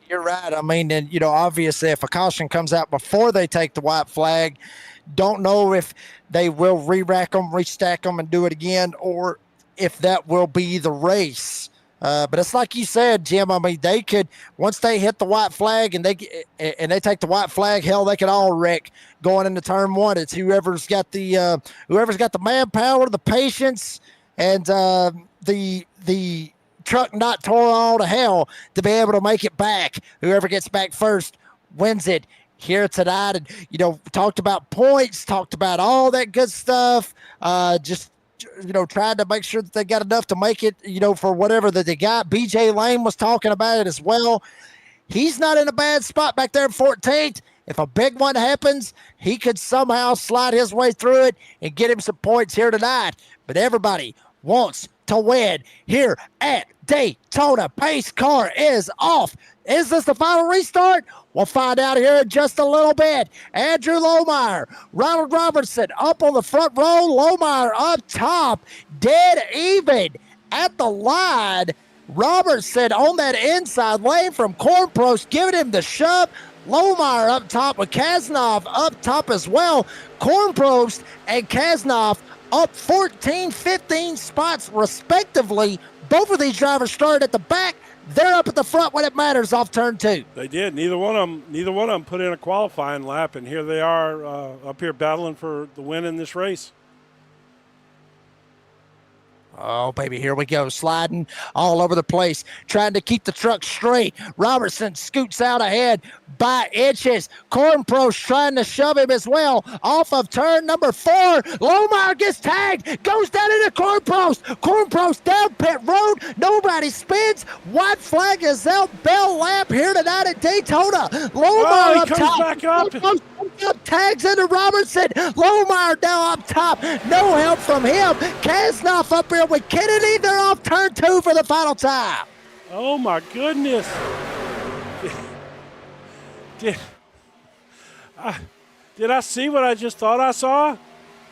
You're right. I mean, and obviously, if a caution comes out before they take the white flag, don't know if they will re-rack them, restack them, and do it again, or if that will be the race. But it's like you said, Jim. I mean, they could, once they hit the white flag and they take the white flag, hell, they could all wreck going into turn one. It's whoever's got the manpower, the patience, and the truck not tore all to hell to be able to make it back. Whoever gets back first wins it here tonight. And talked about points, talked about all that good stuff. Trying to make sure that they got enough to make it, for whatever that they got. BJ Lane was talking about it as well. He's not in a bad spot back there in 14th. If a big one happens, he could somehow slide his way through it and get him some points here tonight. But everybody wants to win here at Daytona. Pace car is off. Is this the final restart? We'll find out here in just a little bit. Andrew Lohmeyer, Ronald Robertson up on the front row. Lohmeyer up top, dead even at the line. Robertson on that inside lane from Cornprost, giving him the shove. Lohmeyer up top with Kasnov up top as well. Cornprost and Kasnov up 14, 15 spots respectively. Both of these drivers started at the back. They're up at the front when it matters off turn two. They did. Neither one of them put in a qualifying lap, and here they are up here battling for the win in this race. Oh, baby, here we go. Sliding all over the place, trying to keep the truck straight. Robertson scoots out ahead by inches. Cornprost trying to shove him as well. Off of turn number 4. Lohmeyer gets tagged, goes down into Cornprost. Cornprost down pit road. Nobody spins. White flag is out. Bell lap here tonight at Daytona. Lohmeyer up top. Back up. Tags into Robertson. Lohmeyer now up top. No help from him. Kasnov up here with Kennedy. They're off turn 2 for the final time. Oh, my goodness. Did I see what I just thought I saw?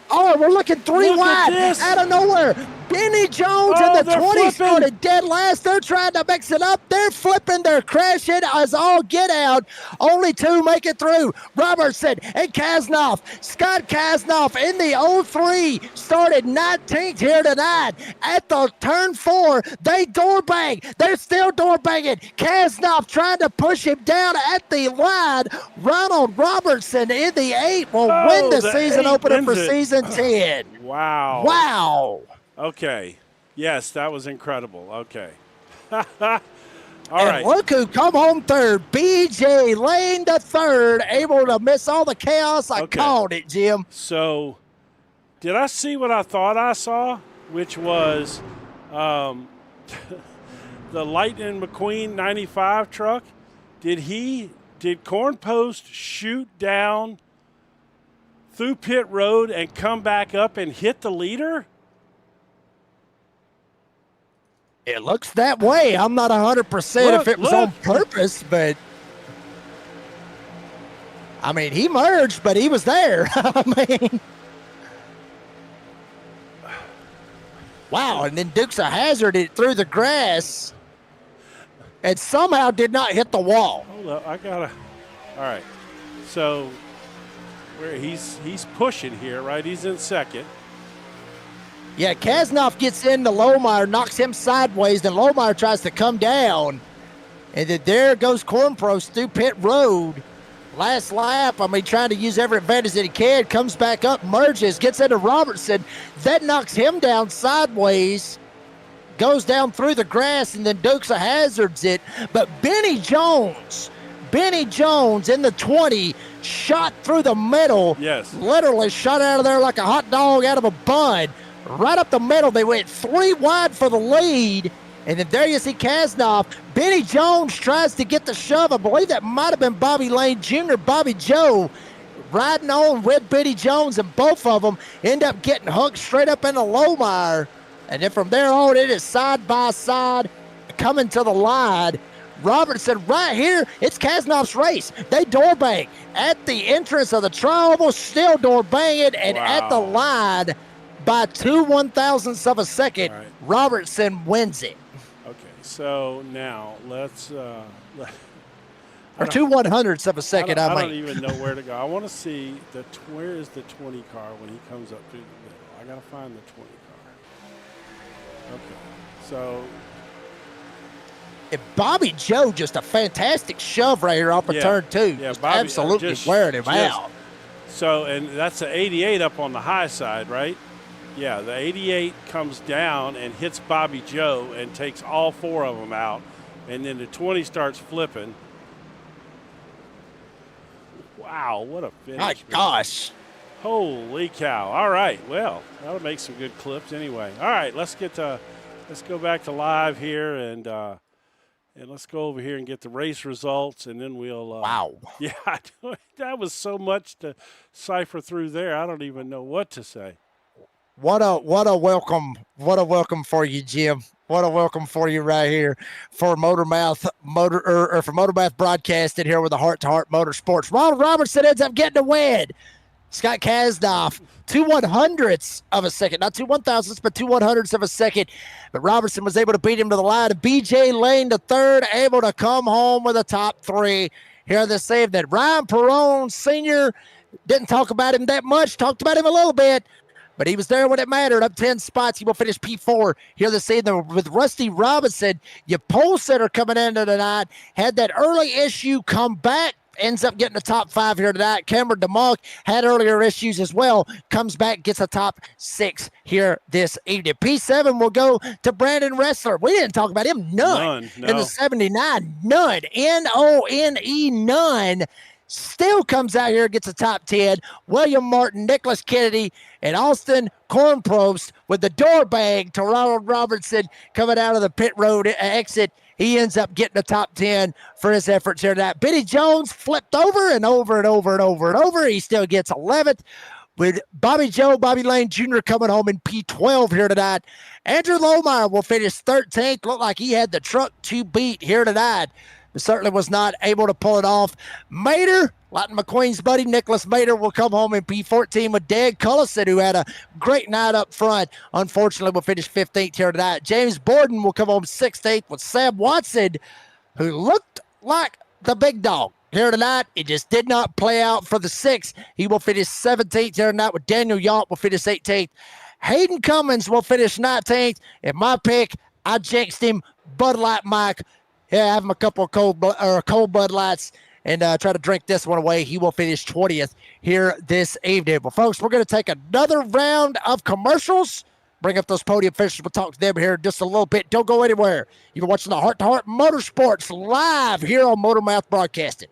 Oh, we're looking three wide out of nowhere. Benny Jones in the 20 started dead last. They're trying to mix it up. They're flipping. They're crashing as all get out. Only 2 make it through. Robertson and Kasnov. Scott Kasnov in the 03 started 19th here tonight. At the turn 4, they door bang. They're still door banging. Kasnov trying to push him down at the line. Ronald Robertson in the 8 will win the season opener for season 10. Wow. Wow. Okay. Yes, that was incredible. Okay. All right. Look who come home third. BJ Lane the third, able to miss all the chaos. I called it, Jim. So, did I see what I thought I saw, which was the Lightning McQueen 95 truck? Did Cornpost shoot down through pit road and come back up and hit the leader? It looks that way. I'm not 100% if it was on purpose, but I mean, he merged, but he was there. I mean, wow. And then Dukes of Hazzard it through the grass and somehow did not hit the wall. Hold up. All right. So he's pushing here, right? He's in second. Yeah, Kasnov gets into Lohmeyer, knocks him sideways, then Lohmeyer tries to come down. And then there goes Cornprost through pit road. Last lap, I mean, trying to use every advantage that he can, comes back up, merges, gets into Robertson. That knocks him down sideways, goes down through the grass, and then Dukes of Hazzards it. But Benny Jones in the 20 shot through the middle. Yes. Literally shot out of there like a hot dog out of a bun. Right up the middle. They went 3 wide for the lead. And then there you see Kasnov. Benny Jones tries to get the shove. I believe that might have been Bobby Lane Jr., Bobby Joe, riding on with Benny Jones, and both of them end up getting hooked straight up into Lohmeyer. And then from there on, it is side by side. coming to the line. Robertson right here. It's Kasnov's race. They door bang at the entrance of the tri-oval, still door banging, and at the line by 2/1000ths of a second, right. Robertson wins it. Okay, so now let's or 2/100ths of a second. I don't even know where to go. I want to see where is the 20 car when he comes up through the middle. I got to find the 20 car. Okay, so. And Bobby Joe, just a fantastic shove right here off of turn 2. Yeah, just Bobby, absolutely wearing him out. So, and that's the 88 up on the high side, right? Yeah, the 88 comes down and hits Bobby Joe and takes all 4 of them out. And then the 20 starts flipping. Wow, what a finish. My gosh. Holy cow. All right, well, that'll make some good clips anyway. All right, let's go back to live here and let's go over here and get the race results, and then we'll. Wow. Yeah, that was so much to cipher through there. I don't even know what to say. What a welcome! What a welcome for you, Jim. What a welcome for you right here for MotorMouth for MotorMouth Broadcasting here with the Heart to Heart Motorsports. Ronald Robertson ends up getting a win. Scott Kasnoff, 2/100ths of a second, not 2/1000ths, but 2/100ths of a second. But Robertson was able to beat him to the line. BJ Lane, the third, able to come home with a top 3 here this evening. Ryan Perrone Sr. didn't talk about him that much, talked about him a little bit, but he was there when it mattered. Up 10 spots, he will finish P4 here this evening. With Rusty Robinson, your pole sitter coming into tonight, had that early issue, come back, ends up getting the top 5 here tonight. Cameron DeMonk had earlier issues as well. Comes back, gets a top 6 here this evening. P7 will go to Brandon Ressler. We didn't talk about him. None. No. In the 79. None. None. None. Still comes out here, gets a top 10. William Martin, Nicholas Kennedy, and Austin Kornprost with the door bang to Ronald Robertson coming out of the pit road exit. He ends up getting the top 10 for his efforts here tonight. Benny Jones flipped over and over and over and over and over. He still gets 11th with Bobby Lane Jr. coming home in P12 here tonight. Andrew Lohmeyer will finish 13th. Looked like he had the truck to beat here tonight, but certainly was not able to pull it off. Mater, Lawton McQueen's buddy, Nicholas Mater, will come home in P14 with Dan Cullison, who had a great night up front. Unfortunately, will finish 15th here tonight. James Borden will come home 16th with Sam Watson, who looked like the big dog here tonight. It just did not play out for the 6th. He will finish 17th here tonight with Daniel Yacht will finish 18th. Hayden Cummins will finish 19th. And my pick, I jinxed him, Bud Light Mike. Yeah, I have him a couple of cold Bud Lights and try to drink this one away. He will finish 20th here this evening. Well, folks, we're going to take another round of commercials. Bring up those podium finishers. We'll talk to them here in just a little bit. Don't go anywhere. You're watching the Heart to Heart Motorsports live here on MotorMouth Broadcasting.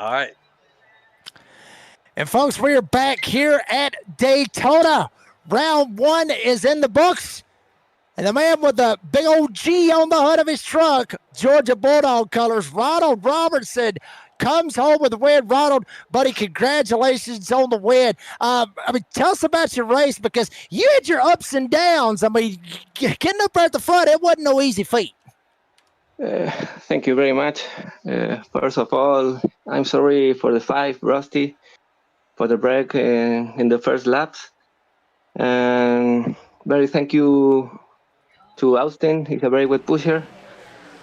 All right. And folks, we are back here at Daytona. Round 1 is in the books. And the man with the big old G on the hood of his truck, Georgia Bulldog colors, Ronald Robertson, comes home with the win. Ronald, buddy, congratulations on the win. Tell us about your race, because you had your ups and downs. Getting up there at the front, it wasn't no easy feat. Thank you very much. First of all, I'm sorry for the 5, Rusty. for the break in the first laps. And very thank you to Austin. He's a very good pusher,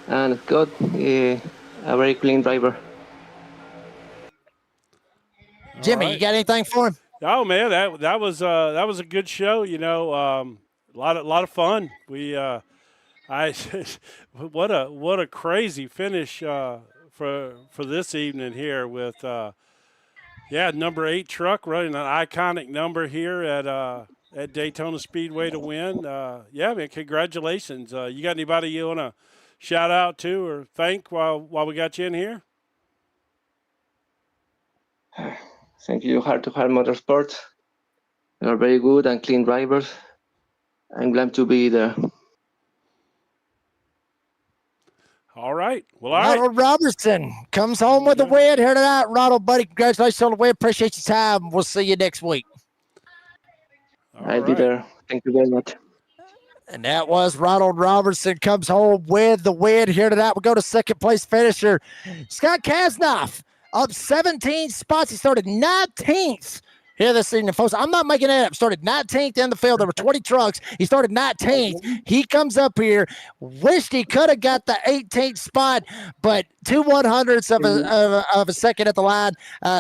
and Scott, a very clean driver. Jimmy, you got anything for him? Oh man, that was a good show. You know, a lot of fun. I what a crazy finish for this evening here with number 8 truck running an iconic number here at Daytona Speedway to win. Man, congratulations. You got anybody you want to shout out to or thank while we got you in here? Thank you, HRT2Heart Motorsports. You are very good and clean drivers. I'm glad to be there. All right. Well, all right. Ronald Robertson comes home with the win here tonight. Ronald, buddy, congratulations on the win. Appreciate your time. We'll see you next week. I'll be there. Thank you very much. And that was Ronald Robertson comes home with the win here tonight. We'll go to second place finisher, Scott Kasnoff, up 17 spots. He started 19th here this evening, folks. I'm not making that up. Started 19th in the field. There were 20 trucks. He started 19th. He comes up here. Wished he could have got the 18th spot, but 2/100ths of a second at the line.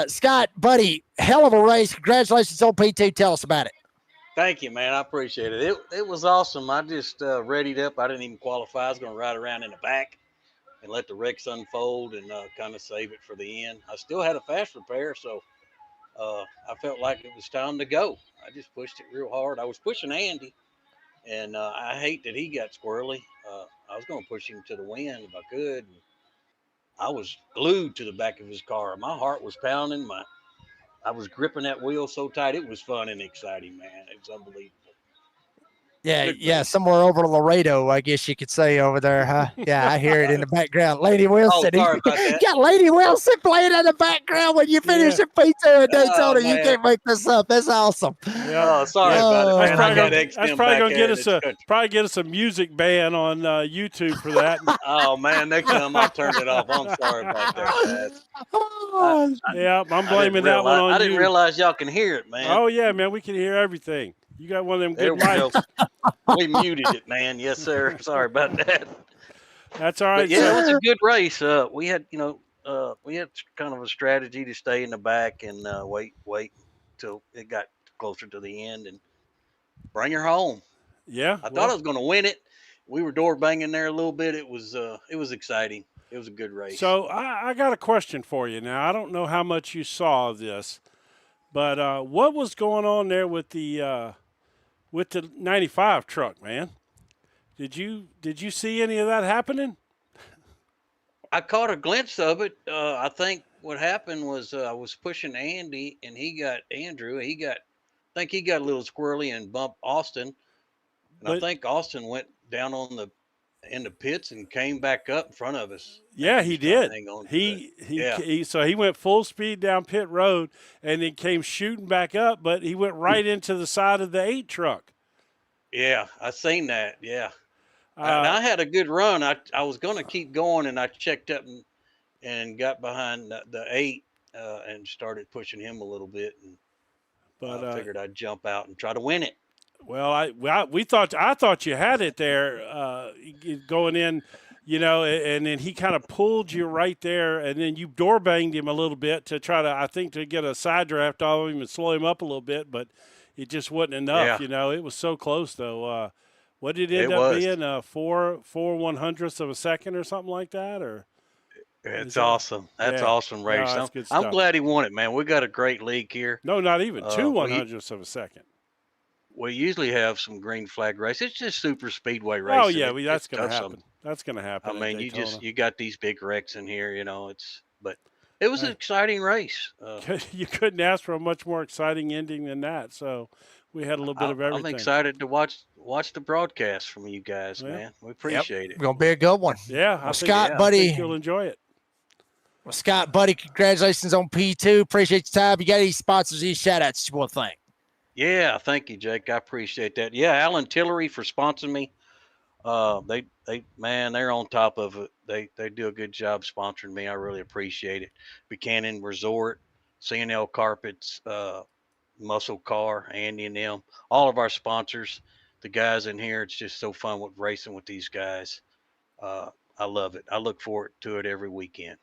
Scott, buddy, hell of a race. Congratulations on P2. Tell us about it. Thank you, man. I appreciate it. It was awesome. I just readied up. I didn't even qualify. I was going to ride around in the back and let the wrecks unfold and kind of save it for the end. I still had a fast repair, so I felt like it was time to go. I just pushed it real hard. I was pushing Andy, and I hate that he got squirrely. I was going to push him to the wind if I could. And I was glued to the back of his car. My heart was pounding. I was gripping that wheel so tight. It was fun and exciting, man. It was unbelievable. Yeah, somewhere over Laredo, I guess you could say over there, huh? Yeah, I hear it in the background. Lady Wilson. Sorry about that. Got Lady Wilson playing in the background when you finish at P2 in Daytona. You can't make this up. That's awesome. Yeah. Sorry about it, man. That's probably gonna get us a music ban on YouTube for that. Oh man, next time I'll turn it off. I'm sorry about that, guys. I'm blaming that one on you. I didn't realize y'all can hear it, man. Oh yeah, man, we can hear everything. You got one of them good mics. We muted it, man. Yes, sir. Sorry about that. That's all right. But yeah, it was a good race. We had kind of a strategy to stay in the back and wait till it got closer to the end and bring her home. Yeah, I thought I was going to win it. We were door banging there a little bit. It was exciting. It was a good race. So I got a question for you now. I don't know how much you saw of this, but what was going on there with the 95 truck, man? Did you see any of that happening? I caught a glimpse of it. I think what happened was I was pushing Andy, and Andrew. I think he got a little squirrely and bumped Austin. And I think Austin went down in the pits and came back up in front of us. Yeah, he did. So he went full speed down pit road and then came shooting back up, but he went right into the side of the 8 truck. Yeah, I seen that. Yeah. And I had a good run. I was going to keep going, and I checked up and got behind the 8 and started pushing him a little bit. But I figured I'd jump out and try to win it. Well, I thought you had it there going in, and then he kind of pulled you right there, and then you door banged him a little bit to try to get a side draft off him and slow him up a little bit, but it just wasn't enough. Yeah. It was so close though. What did it end up being? 4/100ths of a second or something like that, or? It's awesome. That's awesome race. No, I'm glad he won it, man. We got a great league here. No, not even 2/100ths of a second. We usually have some green flag races. It's just super speedway racing. Oh yeah, that's going to happen. That's going to happen. I mean, you got these big wrecks in here. But it was an exciting race. You couldn't ask for a much more exciting ending than that. So we had a little bit of everything. I'm excited to watch the broadcast from you guys, man. We appreciate it. It's going to be a good one. Yeah, Scott, buddy, I think you'll enjoy it. Well, Scott, buddy, congratulations on P2. Appreciate your time. You got any sponsors, any shout-outs you want to thank? Yeah, thank you, Jake. I appreciate that. Yeah, Alan Tillery for sponsoring me. They're on top of it. They do a good job sponsoring me. I really appreciate it. Buchanan Resort, C&L Carpets, Muscle Car, Andy and them, all of our sponsors, the guys in here. It's just so fun with racing with these guys. I love it. I look forward to it every weekend.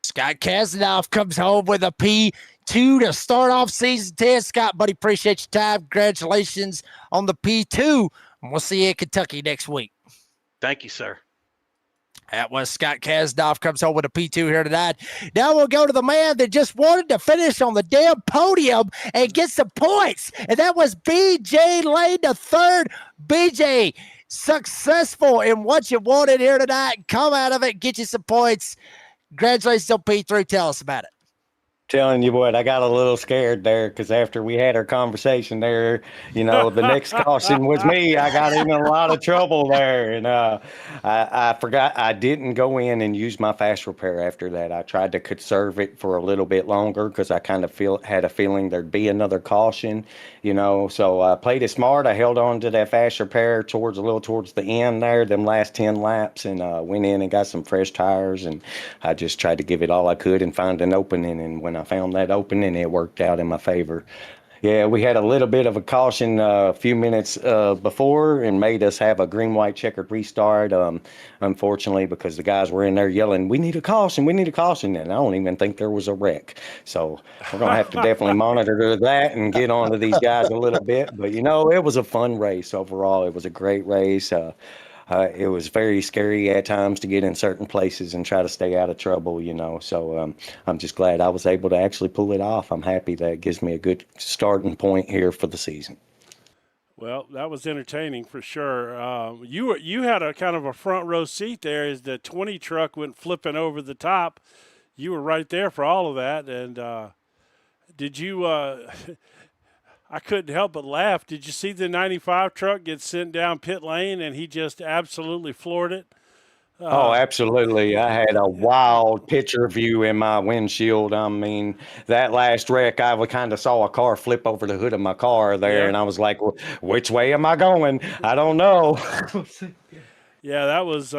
Scott Kasanoff comes home with a P2 to start off season 10. Scott, buddy, appreciate your time. Congratulations on the P2. And we'll see you in Kentucky next week. Thank you, sir. That was Scott Kasanoff comes home with a P2 here tonight. Now we'll go to the man that just wanted to finish on the damn podium and get some points. And that was BJ Lane III. BJ, successful in what you wanted here tonight. Come out of it, get you some points. Congratulations on P3. Tell us about it. Telling you what, I got a little scared there because after we had our conversation there, the next caution was me. I got in a lot of trouble there, and I forgot I didn't go in and use my fast repair after that. I tried to conserve it for a little bit longer because I kind of had a feeling there'd be another caution, So I played it smart. I held on to that fast repair towards the end there, them last 10 laps, and went in and got some fresh tires, and I just tried to give it all I could and find an opening. And when I found that opening, it worked out in my favor. Yeah, we had a little bit of a caution a few minutes before and made us have a green-white checkered restart, unfortunately, because the guys were in there yelling, we need a caution, and I don't even think there was a wreck. So we're going to have to definitely monitor that and get on to these guys a little bit. But, it was a fun race overall. It was a great race. It was very scary at times to get in certain places and try to stay out of trouble, So I'm just glad I was able to actually pull it off. I'm happy that it gives me a good starting point here for the season. Well, that was entertaining for sure. You had a kind of a front row seat there as the 20 truck went flipping over the top. You were right there for all of that. And did you I couldn't help but laugh. Did you see the 95 truck get sent down pit lane and he just absolutely floored it? Oh, absolutely. I had a wild picture view in my windshield. I mean, that last wreck, I kind of saw a car flip over the hood of my car there, and I was like, which way am I going? I don't know. Yeah, that was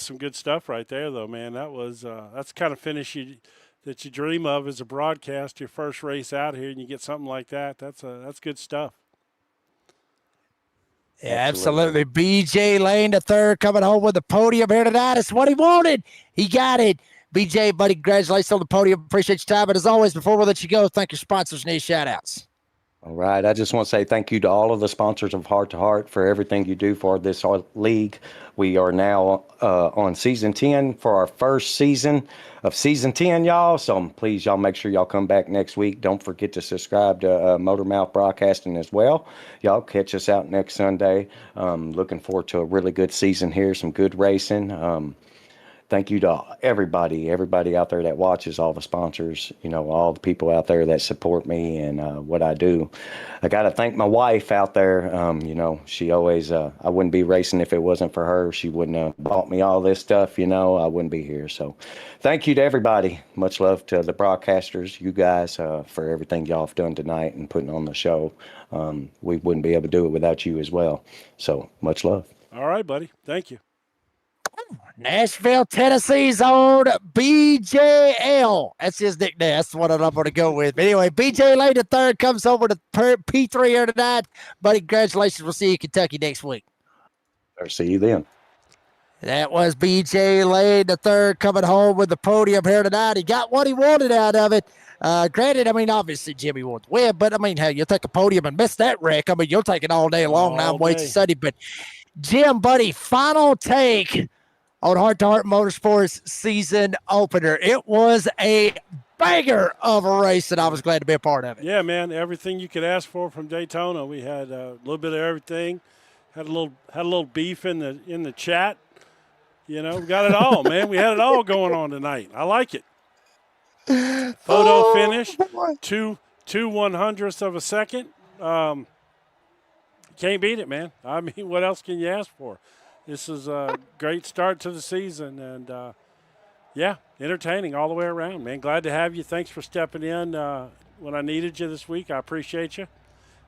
some good stuff right there, though, man. That's the kind of finish that you dream of as a broadcast, your first race out here, and you get something like that. That's good stuff. Yeah, absolutely. BJ Lane III coming home with the podium here tonight. It's what he wanted. He got it. BJ, buddy, congratulations on the podium. Appreciate your time. But as always, before we let you go, thank your sponsors and these shout-outs. All right. I just want to say thank you to all of the sponsors of Heart to Heart for everything you do for this league. We are now on season 10 for our first season of season 10, y'all. So please, y'all, make sure y'all come back next week. Don't forget to subscribe to MotorMouth Broadcasting as well. Y'all catch us out next Sunday. Looking forward to a really good season here, some good racing. Thank you to everybody out there that watches, all the sponsors, all the people out there that support me and what I do. I got to thank my wife out there. She always, I wouldn't be racing if it wasn't for her. She wouldn't have bought me all this stuff, I wouldn't be here. So thank you to everybody. Much love to the broadcasters, you guys, for everything y'all have done tonight and putting on the show. We wouldn't be able to do it without you as well. So much love. All right, buddy. Thank you. Nashville, Tennessee's own BJL. That's his nickname. That's the one I'm going to go with. But anyway, BJ Lane III comes over to P3 here tonight. Buddy, congratulations. We'll see you in Kentucky next week. I'll see you then. That was BJ Lane III coming home with the podium here tonight. He got what he wanted out of it. Granted, obviously Jimmy won't win, but hell, you'll take a podium and miss that wreck. You'll take it all day long. Now I'm waiting Sunday. But Jim, buddy, final take on Heart to Heart Motorsports season opener. It was a banger of a race, and I was glad to be a part of it. Yeah, man, everything you could ask for from Daytona. We had a little bit of everything. Had a little beef in the chat. We got it all, man. We had it all going on tonight. I like it. Photo finish, 2/100ths of a second. Can't beat it, man. What else can you ask for? This is a great start to the season, and, entertaining all the way around, man. Glad to have you. Thanks for stepping in when I needed you this week. I appreciate you,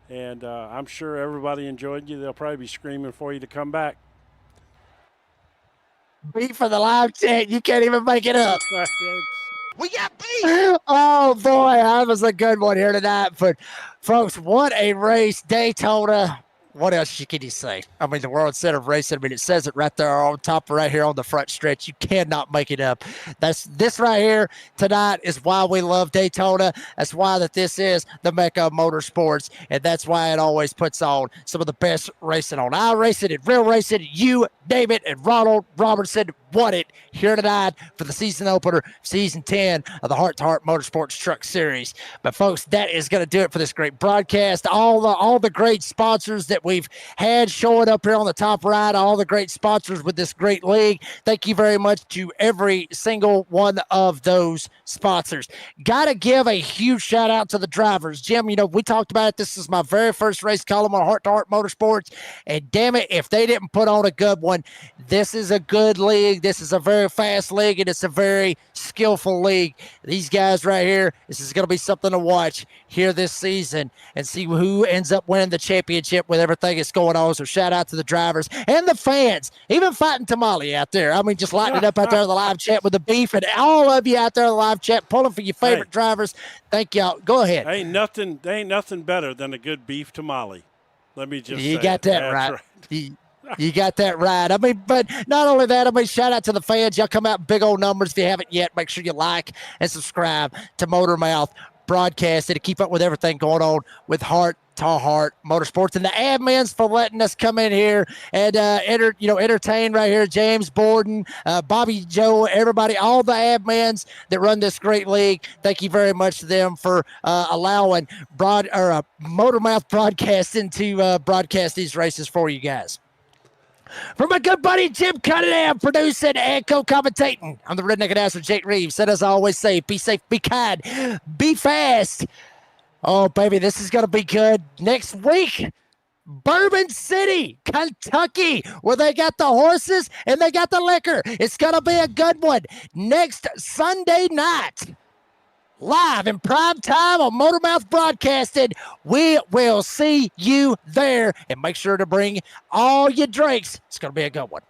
and I'm sure everybody enjoyed you. They'll probably be screaming for you to come back. Beat for the live chat. You can't even make it up. We got beef. Oh, boy, that was a good one here tonight. But, folks, what a race. Daytona. What else can you say? I mean, the World Center of Racing, I mean, it says it right there on top, right here on the front stretch. You cannot make it up. This right here tonight is why we love Daytona. That's why that this is the Mecca of motorsports, and that's why it always puts on some of the best racing on iRacing and real racing. You name it, and Ronald Robertson won it here tonight for the season opener, season 10 of the Heart to Heart Motorsports Truck Series. But folks, that is going to do it for this great broadcast. All the great sponsors that we've had showing up here on the top right, all the great sponsors with this great league. Thank you very much to every single one of those sponsors. Got to give a huge shout out to the drivers. Jim, you know, we talked about it. This is my very first race column on Heart to Heart Motorsports, and damn it, if they didn't put on a good one, this is a good league. This is a very fast league, and it's a very skillful league. These guys right here, this is going to be something to watch here this season and see who ends up winning the championship with everything that's going on. So shout out to the drivers and the fans, even Fighting Tamale out there. I mean, just lighting it up out there in the live chat with the beef, and all of you out there in the live chat pulling for your favorite drivers. Thank y'all. Go ahead. There ain't nothing better than a good beef tamale. Let me just say. You got that right. You got that right. I mean, but not only that, I mean, shout out to the fans. Y'all come out in big old numbers. If you haven't yet, make sure you like and subscribe to MotorMouth Broadcasting to keep up with everything going on with Heart to Heart Motorsports, and the admins for letting us come in here and entertain right here. James Borden, Bobby Joe, everybody, all the admins that run this great league. Thank you very much to them for allowing MotorMouth Broadcasting to broadcast these races for you guys. For my good buddy Jim Cunningham, producing and co-commentating, I'm the redneck announcer Jake Reeves. And as I always say, be safe, be kind, be fast. Oh, baby, this is going to be good. Next week, Bourbon City, Kentucky, where they got the horses and they got the liquor. It's going to be a good one. Next Sunday night, live in prime time on MotorMouth Broadcasting. We will see you there. And make sure to bring all your drinks. It's going to be a good one.